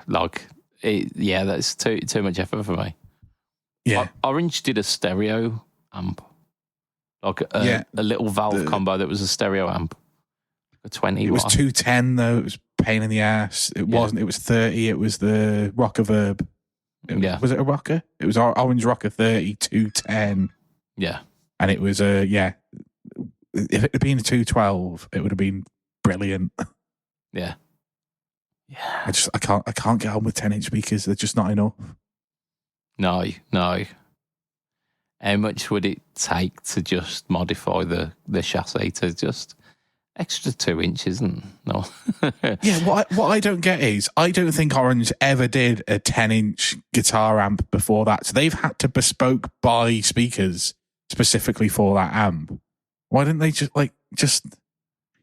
Like, that's too much effort for me. Yeah. Orange did a stereo amp. Like a little valve combo that was a stereo amp. A 20 It was 210 though. It was a pain in the ass. It wasn't. It was 30. It was the Rocker Verb. Was it a Rocker? It was Orange Rocker 30, 210. Yeah. And it was if it had been a 212, it would have been brilliant. Yeah. Yeah. I can't get on with 10-inch speakers. They're just not enough. No. How much would it take to just modify the chassis to just extra 2 inches? No. Yeah, what I don't get is, I don't think Orange ever did a 10-inch guitar amp before that. So they've had to bespoke buy speakers specifically for that amp. Why didn't they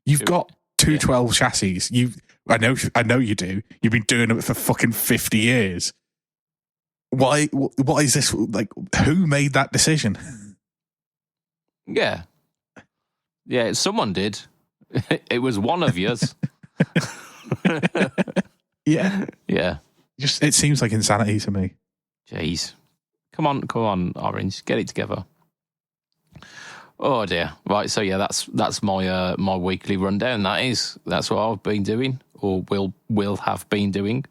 you've got 212 chassis. I know you do. You've been doing it for fucking 50 years. Why? What is this? Like, who made that decision? Yeah, someone did. It was one of yours. Yeah. Just, it seems like insanity to me. Jeez, come on, Orange, get it together. Oh dear. Right. So yeah, that's my my weekly rundown. That's what I've been doing, or will have been doing,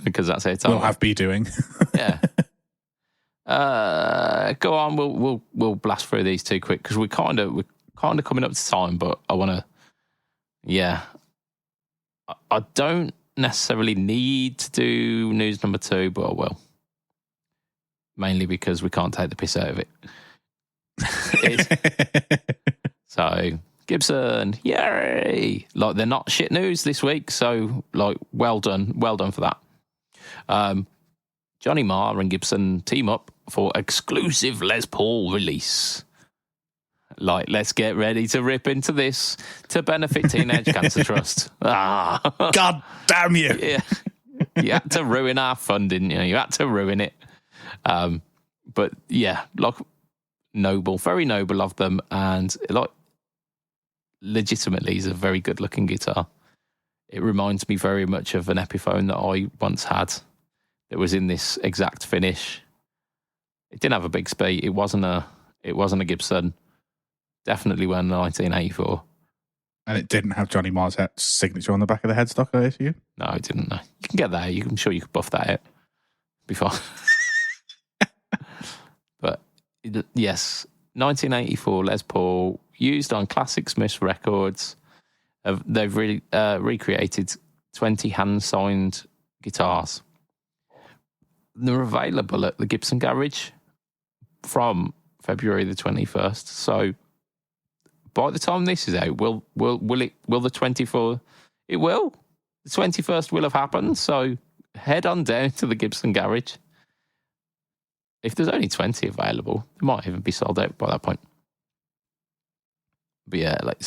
because that's it. Will have been doing. Yeah. Go on. We'll blast through these two quick because we're kind of coming up to time, but I want to. Yeah. I don't necessarily need to do news number 2, but I will. Mainly because we can't take the piss out of it. So Gibson, yay! Like, they're not shit news this week, so like, well done for that. Johnny Marr and Gibson team up for exclusive Les Paul release. Like, let's get ready to rip into this to benefit Teenage Cancer Trust. God damn you! Yeah, you had to ruin our fun, didn't you? You had to ruin it. But yeah, like, noble, very noble of them, and like, legitimately is a very good looking guitar. It reminds me very much of an Epiphone that I once had that was in this exact finish. It didn't have a big speed. It wasn't a Gibson. Definitely weren't a 1984. And it didn't have Johnny Marr's signature on the back of the headstock, I assume? No, it didn't. No. You can get that. I'm sure you could buff that out before. But yes, 1984 Les Paul, used on Classic Smiths records. They've really recreated 20 hand-signed guitars. They're available at the Gibson Garage from February the 21st. So by the time this is out, will the 24? It will. The 21st will have happened. So head on down to the Gibson Garage. If there's only 20 available, they might even be sold out by that point. But yeah, like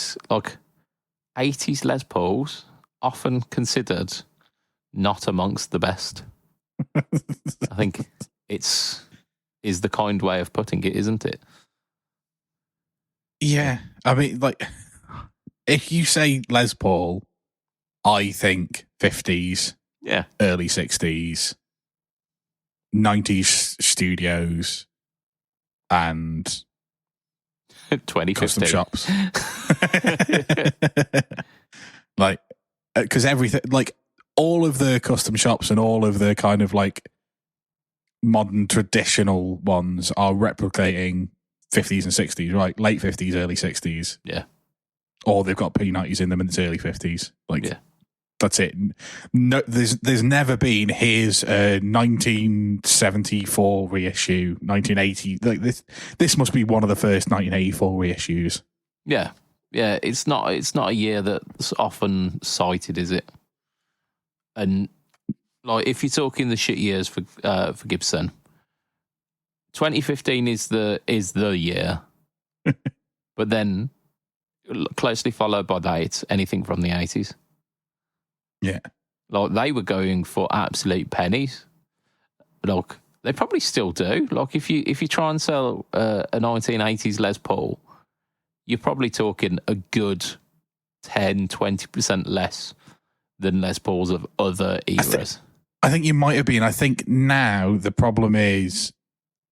80s Les Pauls, often considered not amongst the best. I think is the kind way of putting it, isn't it? Yeah. I mean, like, if you say Les Paul, I think 50s, early 60s, 90s studios, and 2015 custom shops. Like, because everything, like, all of the custom shops and all of the kind of like modern traditional ones are replicating 50s and 60s, right? Late 50s, early 60s. Yeah. Or they've got P90s in them and it's early 50s. Like, that's it. No, there's never been, here's a 1974 reissue, 1980. Like, this must be one of the first 1984 reissues. Yeah. Yeah, it's not a year that's often cited, is it? And like, if you're talking the shit years for Gibson, 2015 is the year, but then closely followed by that, it's anything from the 80s. Yeah, like they were going for absolute pennies. Like they probably still do. Like if you try and sell a 1980s Les Paul, you're probably talking a good 10-20% less than Les Pauls of other eras. I think you might have been. I think now the problem is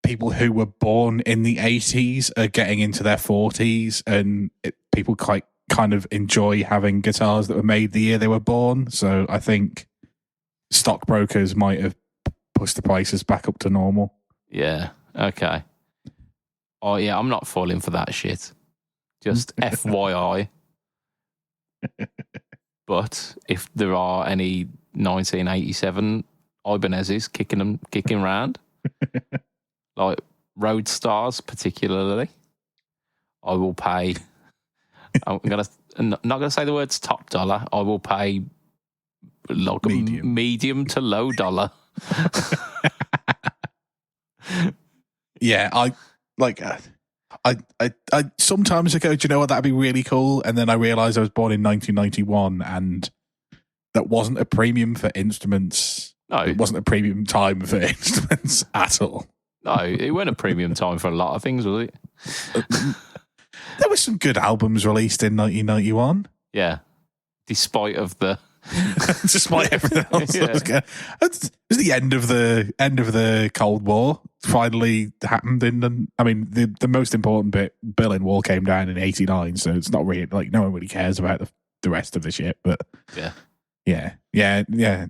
people who were born in the 80s are getting into their 40s, and people kind of enjoy having guitars that were made the year they were born. So I think stockbrokers might have pushed the prices back up to normal. Yeah. Okay. Oh yeah, I'm not falling for that shit. Just FYI. But if there are any 1987 Ibanez's kicking around, like Roadstars particularly, I will pay. I'm not gonna say the words top dollar. I will pay like medium to low dollar. Yeah, I sometimes I go, do you know what, that'd be really cool? And then I realised I was born in 1991 and that wasn't a premium for instruments. No. It wasn't a premium time for instruments at all. No, it wasn't a premium time for a lot of things, was it? There were some good albums released in 1991. Yeah, despite everything else. Yeah. It was the end of the Cold War. Finally happened the most important bit, Berlin Wall came down in 89, so it's not really like no one really cares about the rest of the shit. But yeah.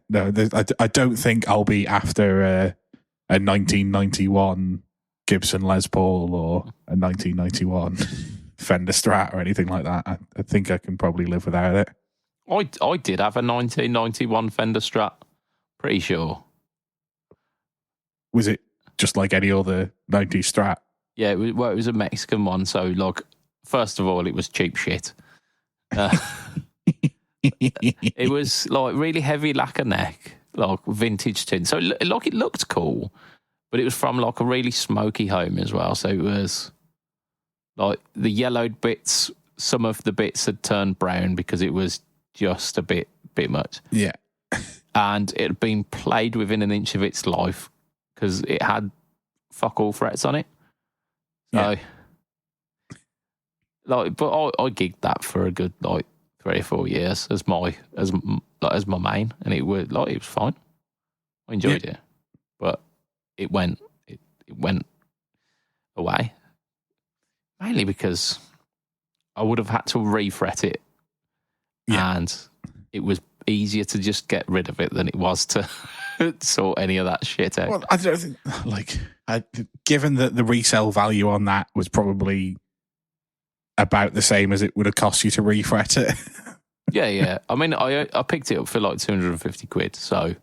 No, I don't think I'll be after a 1991 Gibson Les Paul or a 1991 Fender Strat or anything like that. I think I can probably live without it. I did have a 1991 Fender Strat, pretty sure. Was it just like any other 90s Strat? Yeah, it was a Mexican one. So, like, first of all, it was cheap shit. It was like really heavy lacquer neck, like vintage tin. So, like, it looked cool, but it was from like a really smoky home as well. So it was like the yellowed bits. Some of the bits had turned brown because it was just a bit much. Yeah. And it had been played within an inch of its life because it had fuck all frets on it. So, like, but I gigged that for a good like 3 or 4 years as my main, and it was fine. I enjoyed it, but it went away mainly because I would have had to refret it. Yeah. And it was easier to just get rid of it than it was to sort any of that shit out. Well, I don't think, given that the resale value on that was probably about the same as it would have cost you to refret it. Yeah. I mean, I picked it up for like 250 quid. So,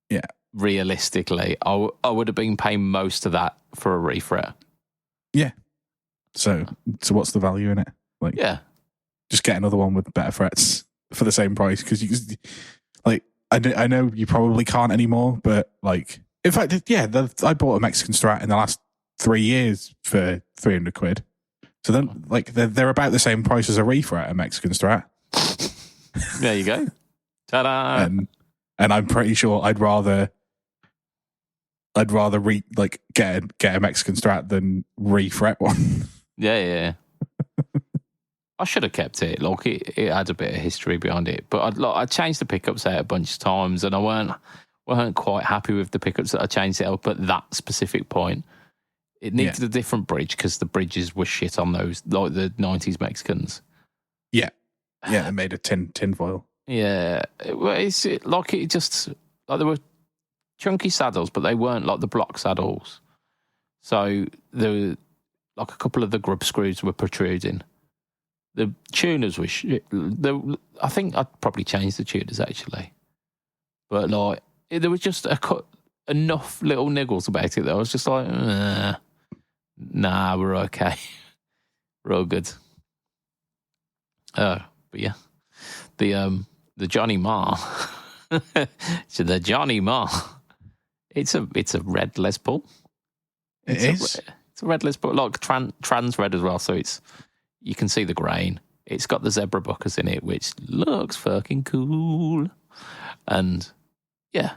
yeah, realistically, I would have been paying most of that for a refret. Yeah. So what's the value in it? Like, yeah. Just get another one with better frets for the same price, because you like I know you probably can't anymore, but like in fact, I bought a Mexican Strat in the last 3 years for 300 quid. So then, like they're about the same price as a refret, a Mexican Strat. There you go. Ta-da! And I'm pretty sure I'd rather get a Mexican Strat than refret one. Yeah. I should have kept it. Like it had a bit of history behind it, but I changed the pickups out a bunch of times, and I weren't quite happy with the pickups that I changed it up at that specific point. It needed a different bridge because the bridges were shit on those, like the 90s Mexicans. Yeah, they made a tin foil. Yeah, there were chunky saddles, but they weren't like the block saddles. So there were like a couple of the grub screws were protruding. The tuners were shit. I think I'd probably change the tuners actually, but like there was just enough little niggles about it that I was just like, nah, we're okay, we're all good. But yeah, the Johnny Marr. So the Johnny Marr. It's a red Les Paul. It's a red Les Paul, like trans red as well. So you can see the grain. It's got the zebra buckers in it, which looks fucking cool. And yeah,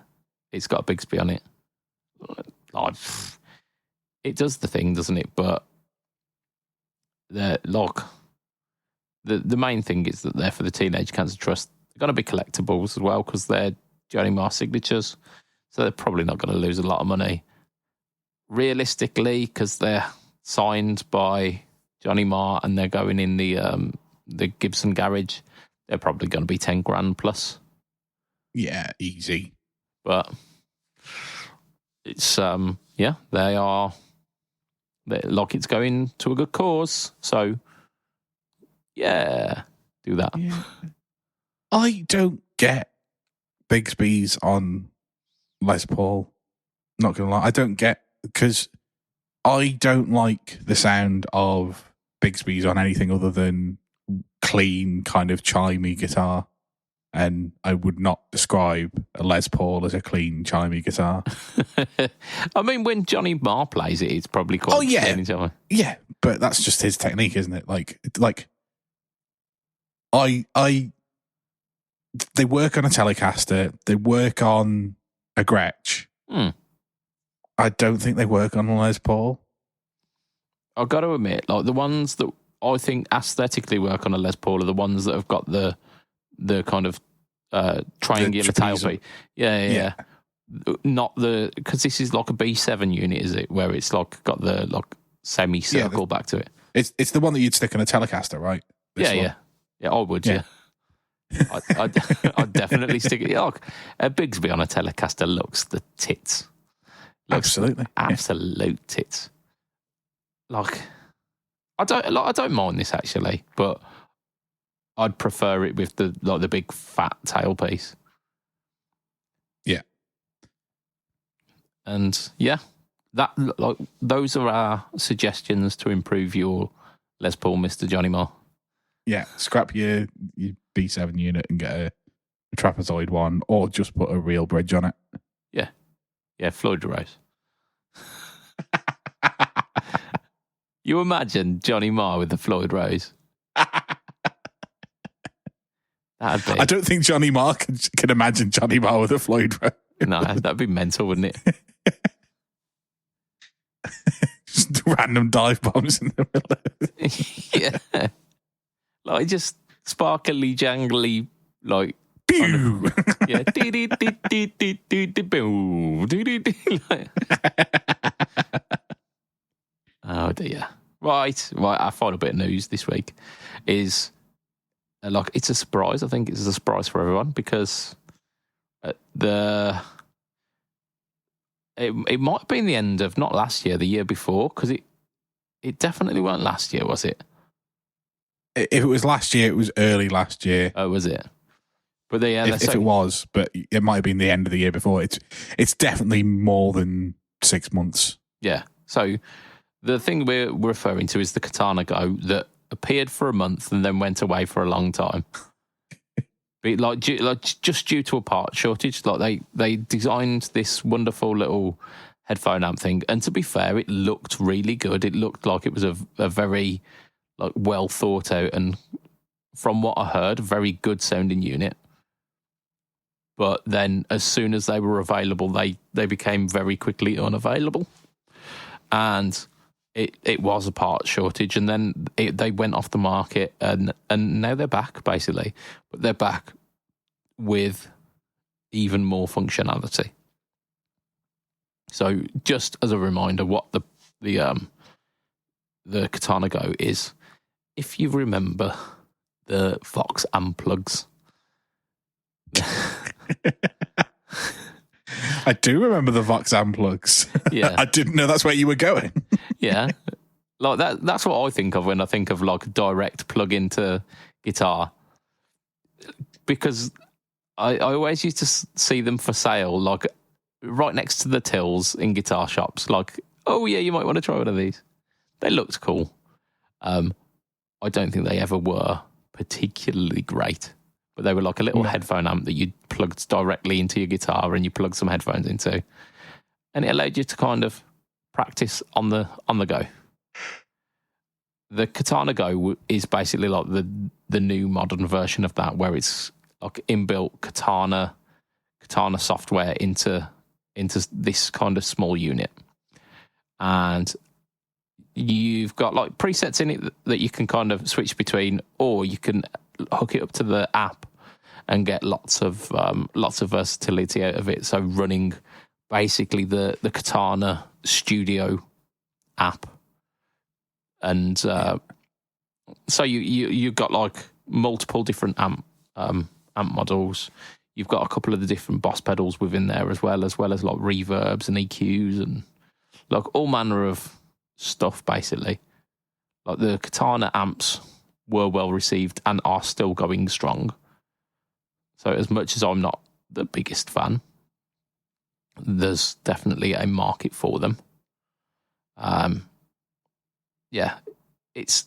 it's got a Bigsby on it. Like, it does the thing, doesn't it? But the main thing is that they're for the Teenage Cancer Trust. They're going to be collectibles as well because they're Johnny Marr signatures. So they're probably not going to lose a lot of money. Realistically, because they're signed by Johnny Marr and they're going in the Gibson garage, they're probably going to be 10 grand plus. Yeah, easy. But it's they are like it's going to a good cause. So yeah, do that. Yeah. I don't get Bigsby's on Les Paul. Not gonna lie, I don't get, because I don't like the sound of Bigsby's on anything other than clean, kind of chimey guitar. And I would not describe a Les Paul as a clean, chimey guitar. I mean, when Johnny Marr plays it, it's probably quite clean. Yeah, but that's just his technique, isn't it? They work on a Telecaster, they work on a Gretsch. I don't think they work on a Les Paul. I've got to admit, like the ones that I think aesthetically work on a Les Paul are the ones that have got the kind of triangular tailpiece. Yeah. Not because this is like a B7 unit, is it? Where it's like got the like semi-circle back to it. It's the one that you'd stick on a Telecaster, right? Yeah, I would. Yeah. I'd definitely stick it. Like, a Bigsby on a Telecaster looks the tits. Absolutely, absolute tits. Like, I don't mind this actually, but I'd prefer it with the big fat tailpiece. Yeah, and yeah, that like those are our suggestions to improve your Les Paul, Mr. Johnny Marr. Yeah, scrap your B7 unit and get a trapezoid one, or just put a real bridge on it. Yeah, Floyd Rose. You imagine Johnny Marr with the Floyd Rose? That'd be... I don't think Johnny Marr can imagine Johnny Marr with a Floyd Rose. No, that'd be mental, wouldn't it? Just random dive bombs in the middle. Yeah. Like just sparkly, jangly, like... Pew! Yeah. Oh dear. Right. Our final bit of news this week is it's a surprise. I think it's a surprise for everyone because it might have been the end of not last year, the year before, because it definitely weren't last year, was it? If it was last year, it was early last year. Oh, was it? But if it was, but it might have been the end of the year before. It's definitely more than 6 months. Yeah. So the thing we're referring to is the Katana Go that appeared for a month and then went away for a long time. But just due to a part shortage, they designed this wonderful little headphone amp thing, and to be fair, it looked really good. It looked like it was a very well thought out, and from what I heard, a very good sounding unit. But then, as soon as they were available, they became very quickly unavailable, and it was a part shortage. And then they went off the market, and now they're back basically, but they're back with even more functionality. So, just as a reminder, what the Katana Go is, if you remember the Vox Unplugs. I do remember the Vox Unplugs. Yeah. I didn't know that's where you were going. Yeah. Like that's what I think of when I think of like direct plug into guitar. Because I always used to see them for sale, like right next to the tills in guitar shops. Like, oh yeah, you might want to try one of these. They looked cool. I don't think they ever were particularly great, but they were like a little headphone amp that you plugged directly into your guitar and you plugged some headphones into, and it allowed you to kind of practice on the go. The Katana Go is basically like the new modern version of that, where it's like inbuilt Katana software into this kind of small unit, and you've got like presets in it that you can kind of switch between, or you can hook it up to the app and get lots of versatility out of it. So running basically the Katana Studio app, and so you've got like multiple different amp models. You've got a couple of the different boss pedals within there as well as like reverbs and EQs and like all manner of stuff, basically. Like the Katana amps were well received and are still going strong. So as much as I'm not the biggest fan, there's definitely a market for them. Yeah, it's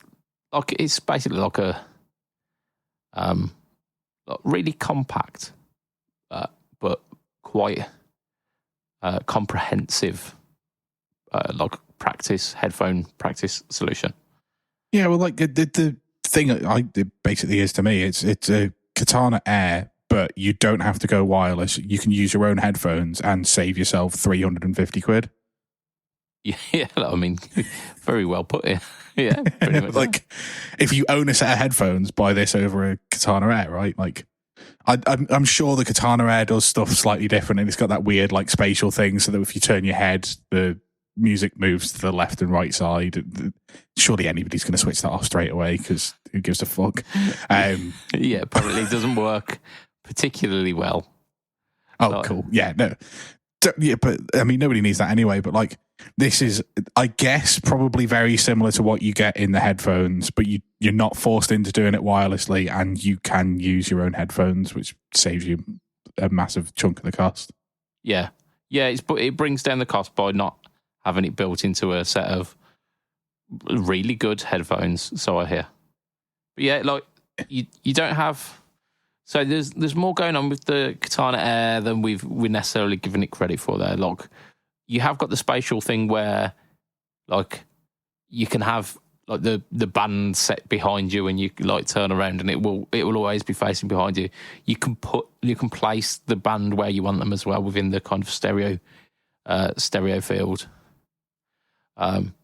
basically like a really compact, but quite comprehensive, like headphone practice solution. Yeah, well, like the thing it basically is to me, it's a Katana Air, but you don't have to go wireless. You can use your own headphones and save yourself 350 quid. Yeah, I mean, very well put. Yeah, pretty much. Like, if you own a set of headphones, buy this over a Katana Air, right? Like, I'm sure the Katana Air does stuff slightly different, and it's got that weird like spatial thing, so that if you turn your head, the music moves to the left and right side. Surely anybody's going to switch that off straight away, because who gives a fuck? Yeah, apparently it doesn't work particularly well. Oh, cool. Yeah, no. Yeah, but I mean, nobody needs that anyway. But like, this is, I guess, probably very similar to what you get in the headphones, but you're not forced into doing it wirelessly, and you can use your own headphones, which saves you a massive chunk of the cost. Yeah, it brings down the cost by not having it built into a set of really good headphones. So I hear, but yeah, like you don't have. So there's more going on with the Katana Air than we're necessarily given it credit for there. Like, you have got the spatial thing where, like, you can have like the band set behind you, and you like turn around, and it will always be facing behind you. You can place the band where you want them as well within the kind of stereo field. And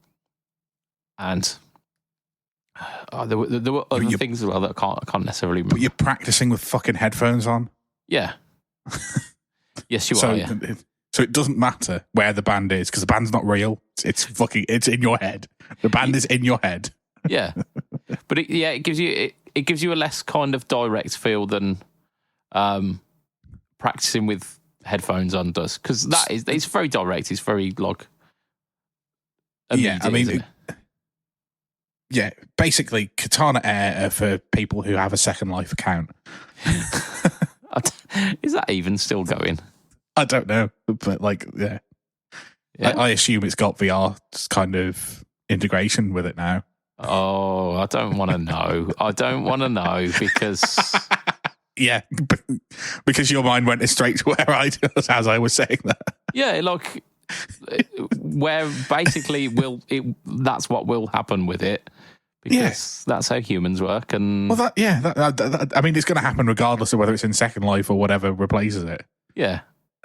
there were other things as well that I can't necessarily remember. But you're practicing with fucking headphones on? Yeah. Yes, you are, yeah. So it doesn't matter where the band is, because the band's not real. It's in your head. The band is in your head. Yeah. But it gives you a less kind of direct feel than practicing with headphones on does. Because it's very direct. It's very like immediate, I mean, isn't it? Yeah, basically, Katana Air are for people who have a Second Life account. Is that even still going? I don't know, but like, yeah. I assume it's got VR kind of integration with it now. Oh, I don't want to know. I don't want to know, because... Yeah, because your mind went straight to where I was as I was saying that. Yeah, like, where basically that's what will happen with it. Because that's how humans work. And well, that, I mean, it's going to happen regardless of whether it's in Second Life or whatever replaces it. Yeah.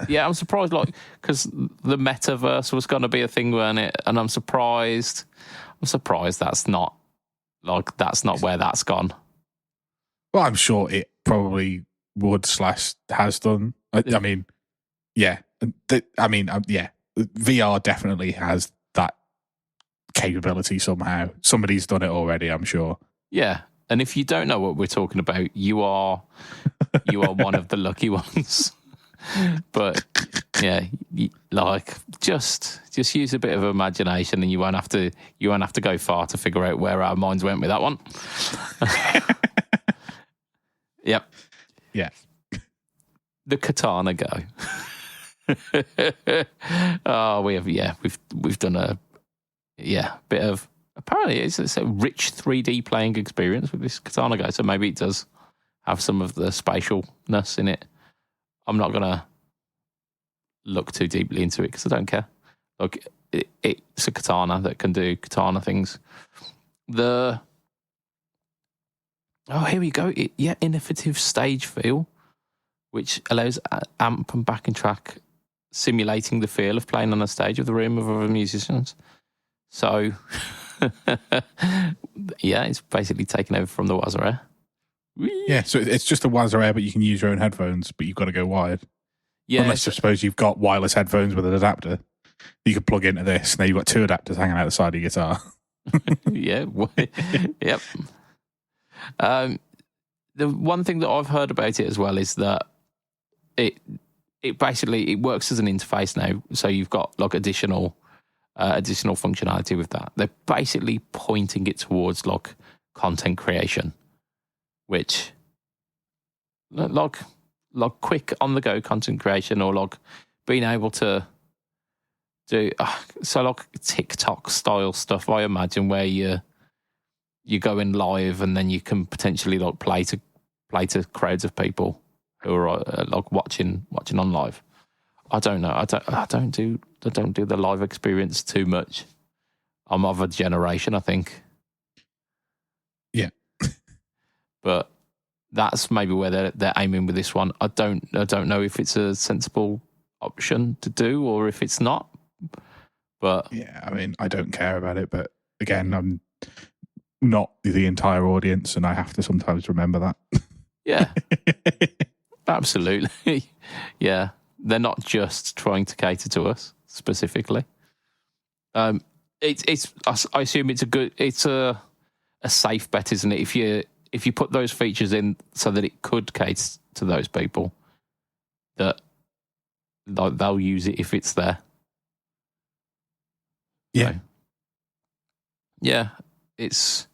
Yeah, I'm surprised, like, because the metaverse was going to be a thing, weren't it? And I'm surprised that's not where that's gone. Well, I'm sure it probably would / has done. I mean, yeah. VR definitely has that capability somehow. Somebody's done it already, I'm sure. Yeah, and if you don't know what we're talking about, you are one of the lucky ones. But yeah, like just use a bit of imagination, and you won't have to go far to figure out where our minds went with that one. Yep. Yeah. The Katana Go. Oh, we've done a bit of apparently it's a rich 3D playing experience with this Katana Go, so maybe it does have some of the spatialness in it. I'm not going to look too deeply into it because I don't care. Look, it's a katana that can do katana things. Here we go. Innovative stage feel, which allows amp and backing track simulating the feel of playing on a stage of the room of other musicians. So, yeah, it's basically taken over from the Wazza Air. Yeah, so it's just a Wazza Air, but you can use your own headphones, but you've got to go wired. Yeah, unless I suppose you've got wireless headphones with an adapter. You could plug into this. Now you've got two adapters hanging out the side of your guitar. Yeah. Yep. The one thing that I've heard about it as well is that it basically it works as an interface now. So you've got like additional functionality with that. They're basically pointing it towards like content creation, which like quick on the go content creation, or like being able to do so like TikTok style stuff. I imagine where you're going live and then you can potentially like play to crowds of people who are like watching on live. I don't know. I don't do the live experience too much. I'm of a generation, I think. Yeah. But that's maybe where they're aiming with this one. I don't know if it's a sensible option to do or if it's not. But yeah, I mean, I don't care about it. But again, I'm not the entire audience, and I have to sometimes remember that. Yeah, absolutely. Yeah, they're not just trying to cater to us specifically. It's I assume it's a safe bet, isn't it? If you put those features in so that it could cater to those people, that they'll use it if it's there. Yeah. So, yeah, it's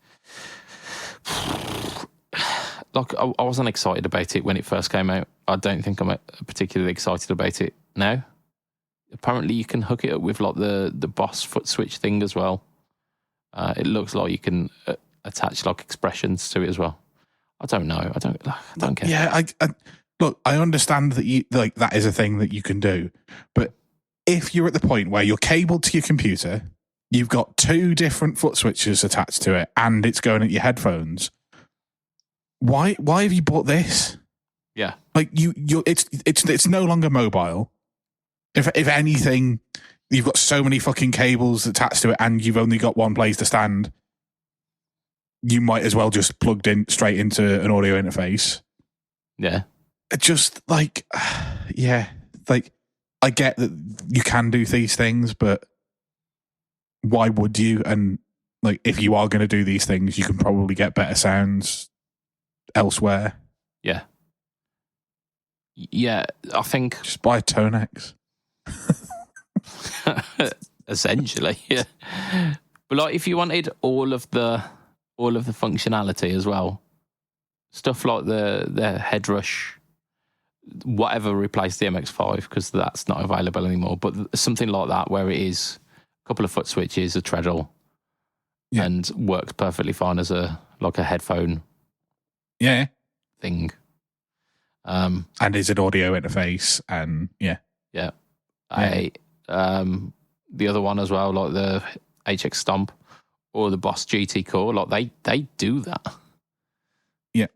like I wasn't excited about it when it first came out. I don't think I'm particularly excited about it now. Apparently, you can hook it up with like the Boss foot switch thing as well. It looks like you can attach like expressions to it as well. I don't know. I don't care. Yeah, look, I understand that you like that is a thing that you can do, but if you're at the point where you're cabled to your computer, you've got two different foot switches attached to it, and it's going at your headphones, why have you bought this? Yeah, like it's no longer mobile. If anything, you've got so many fucking cables attached to it, and you've only got one place to stand. You might as well just plugged in straight into an audio interface. Yeah, just like, yeah, like I get that you can do these things, but why would you? And like, if you are going to do these things, you can probably get better sounds elsewhere. Yeah. Yeah, I think just buy Tonex. Essentially, yeah. But like, if you wanted all of the functionality as well, stuff like the head rush, whatever replaced the MX5 because that's not available anymore. But something like that where it is a couple of foot switches, a treadle, and works perfectly fine as a headphone. Yeah. Thing. And is an audio interface, and yeah. The other one as well, like the HX Stomp or the Boss GT Core, like they do that. Yeah.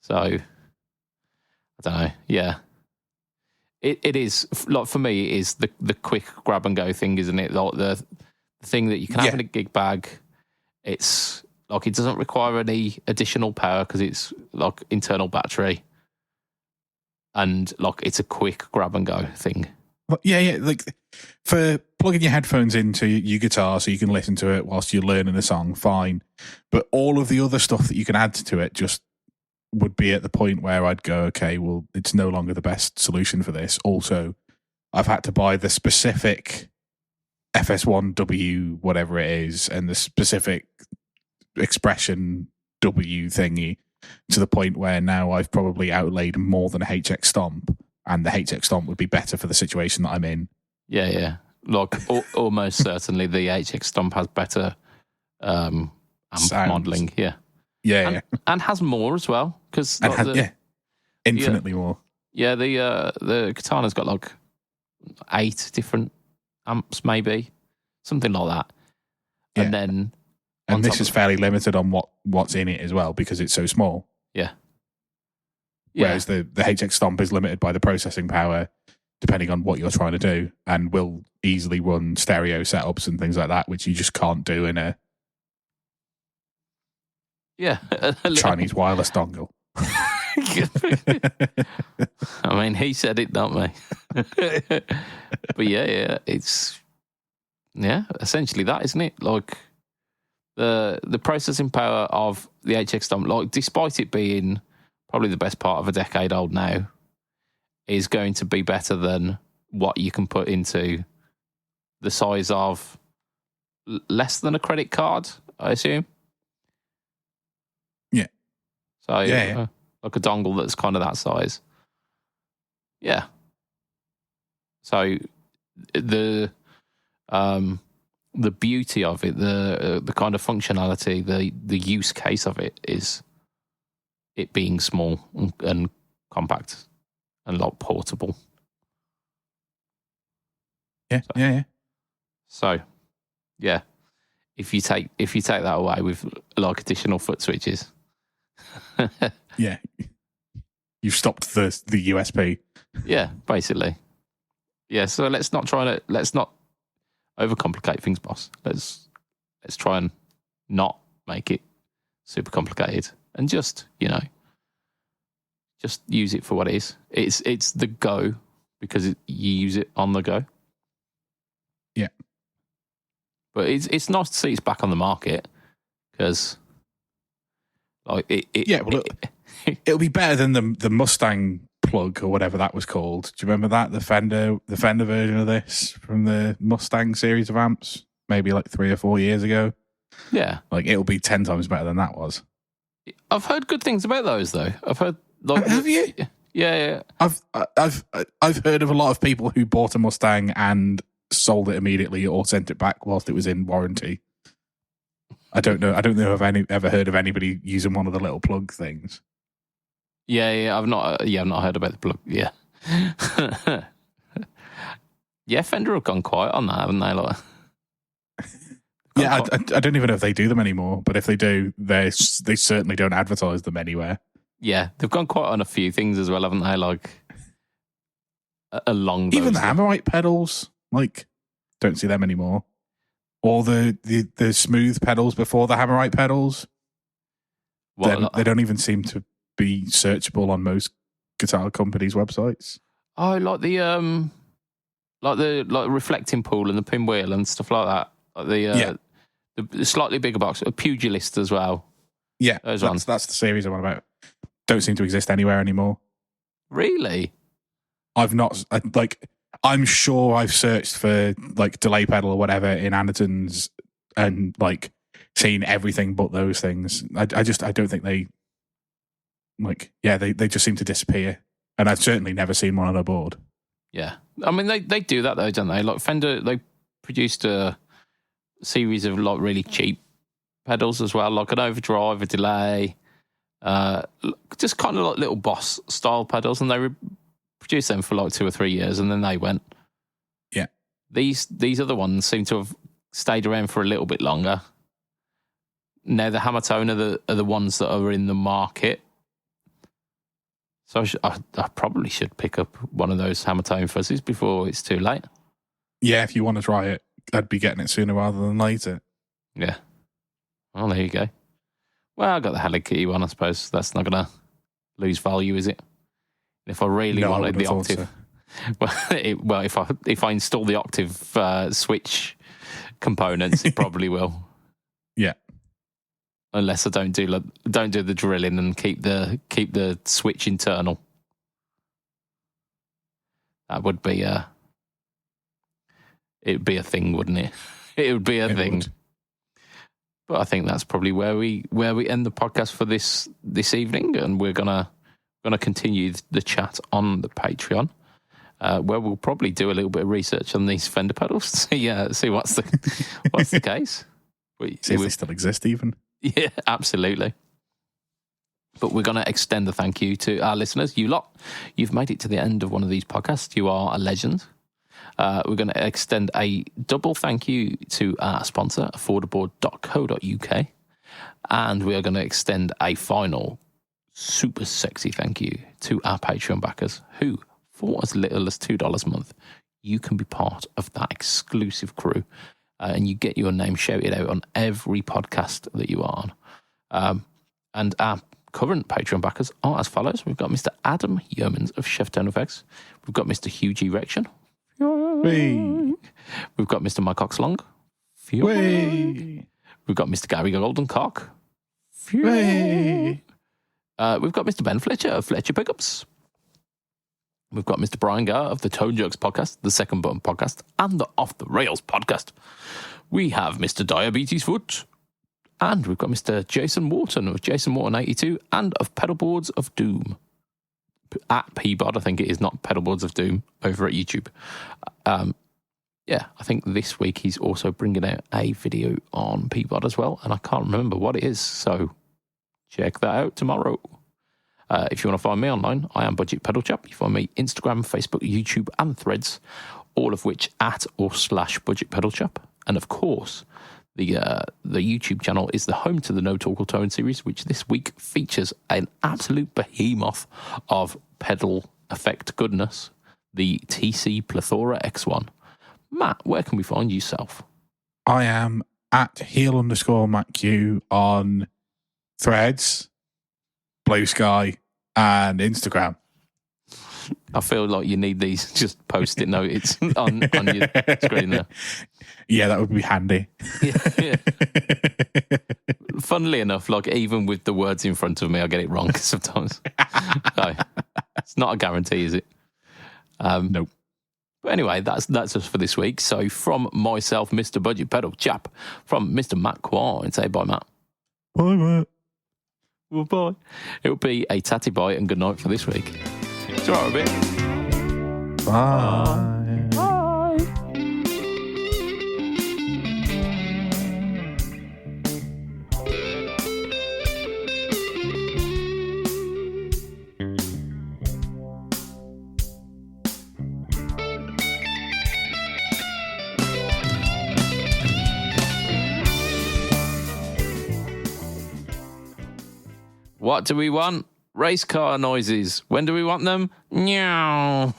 So I don't know. Yeah. It is like, for me, it is the quick grab and go thing, isn't it? Like the thing that you can have in a gig bag. It's like it doesn't require any additional power because it's like internal battery. And like it's a quick grab and go thing. Yeah. Like for plugging your headphones into your guitar so you can listen to it whilst you're learning a song, fine. But all of the other stuff that you can add to it just would be at the point where I'd go, okay, well, it's no longer the best solution for this. Also, I've had to buy the specific FS1W, whatever it is, and the specific expression W thingy, to the point where now I've probably outlaid more than a HX Stomp, and the HX Stomp would be better for the situation that I'm in. Yeah. Like almost certainly the HX Stomp has better amp Sounds. modelling. Yeah. Yeah, and has more as well because infinitely more. Yeah, the Katana's got like 8 different amps, maybe something like that. Yeah. And then, and this is fairly limited on what's in it as well because it's so small. Yeah. Whereas the HX Stomp is limited by the processing power, depending on what you're trying to do, and will easily run stereo setups and things like that, which you just can't do in a Chinese wireless dongle. I mean, he said it, don't we? But yeah, it's essentially that, isn't it? Like the processing power of the HX Stomp, like despite it being probably the best part of a decade old now, is going to be better than what you can put into the size of less than a credit card, I assume. Yeah. So like a dongle that's kind of that size. Yeah. So the beauty of it, the kind of functionality, the use case of it is it being small and compact and like portable. Yeah. So, yeah, if you take that away with like additional foot switches, yeah, you've stopped the USP. Yeah, basically. Yeah, so let's not overcomplicate things, boss. Let's try and not make it super complicated and just use it for what it is. It's the go because you use it on the go. Yeah. But it's nice to see it's back on the market because like it'll be better than the Mustang plug or whatever that was called. Do you remember that? The Fender version of this from the Mustang series of amps, maybe like 3 or 4 years ago. Yeah. Like it'll be 10 times better than that was. I've heard good things about those though. I've heard have you? Yeah. I've heard of a lot of people who bought a Mustang and sold it immediately or sent it back whilst it was in warranty. I don't know if I've ever heard of anybody using one of the little plug things. Yeah, I've not heard about the plug. Yeah. Yeah, Fender have gone quiet on that, haven't they? Like, I don't even know if they do them anymore, but if they do, they certainly don't advertise them anywhere. Yeah, they've gone quiet on a few things as well, haven't they? Like along those even the Hammerite pedals, like don't see them anymore. Or the smooth pedals before the Hammerite pedals. They don't even seem to be searchable on most guitar companies' websites. Oh, like the reflecting pool and the pinwheel and stuff like that. Like the slightly bigger box, a Pugilist as well. Yeah, that's the series I'm on about. Don't seem to exist anywhere anymore. Really? I'm sure I've searched for like delay pedal or whatever in Anderton's and like seen everything but those things. I don't think they they just seem to disappear. And I've certainly never seen one on a board. Yeah. I mean they do that though, don't they? Like Fender, they produced a series of like really cheap pedals as well, like an overdrive, a delay, just kind of like little Boss style pedals, and they produced them for like 2 or 3 years, and then they went. Yeah. These other ones seem to have stayed around for a little bit longer. Now the Hammertone are the ones that are in the market. So I probably should pick up one of those Hammertone fuzzies before it's too late. Yeah, if you want to try it, I'd be getting it sooner rather than later. Yeah. Well, there you go. Well, I got the Hello Kitty one, I suppose. That's not going to lose value, is it? If I really wanted the Octave. So. If I install the Octave switch components, it probably will. Yeah. Unless I don't do the drilling and keep the switch internal. That would be it'd be a thing, wouldn't it? It would be a thing. Would. But I think that's probably where we end the podcast for this evening, and we're gonna continue the chat on the Patreon, where we'll probably do a little bit of research on these Fender pedals to see what's the case. See if they still exist even. Yeah, absolutely. But we're going to extend the thank you to our listeners. You lot, you've made it to the end of one of these podcasts. You are a legend. We're going to extend a double thank you to our sponsor, affordable.co.uk. And we are going to extend a final super sexy thank you to our Patreon backers who, for as little as $2 a month, you can be part of that exclusive crew. And you get your name shouted out on every podcast that you are on. And our current Patreon backers are as follows. We've got Mr. Adam Yeomans of Cheftown Effects. We've got Mr. Hugh G. Erection. Whee. We've got Mr. Mike Oxlong. Whee. We've got Mr. Gary Goldencock. Whee. We've got Mr. Ben Fletcher of Fletcher Pickups. We've got Mr. Brian Garr of the Tone Jugs podcast, the Second Button podcast, and the Off the Rails podcast. We have Mr. Diabetes Foot. And we've got Mr. Jason Wharton of Jason Wharton 82 and of Pedalboards of Doom. At PBOD, I think it is, not Pedalboards of Doom, over at YouTube. Yeah, I think this week he's also bringing out a video on PBOD as well, and I can't remember what it is, so check that out tomorrow. If you want to find me online, I am BudgetPedalChap. You find me Instagram, Facebook, YouTube, and Threads, all of which at or / BudgetPedalChap. And of course, the YouTube channel is the home to the No Talk or Tone series, which this week features an absolute behemoth of pedal effect goodness, the TC Plethora X1. Matt, where can we find yourself? I am at heel_MattQ on Threads, Blue Sky, and Instagram. I feel like you need these just post-it notes on your screen there. Yeah, that would be handy. Yeah. Funnily enough, like even with the words in front of me, I get it wrong sometimes. So, it's not a guarantee, is it? Nope. But anyway, that's us for this week. So from myself, Mr. Budget Pedal Chap, from Mr. Matt Quine, say bye, Matt. Bye, Matt. Well, bye. It'll be a tatty bye and good night for this week. It's all right, a bit. Bye. Bye. What do we want? Race car noises. When do we want them? Meow.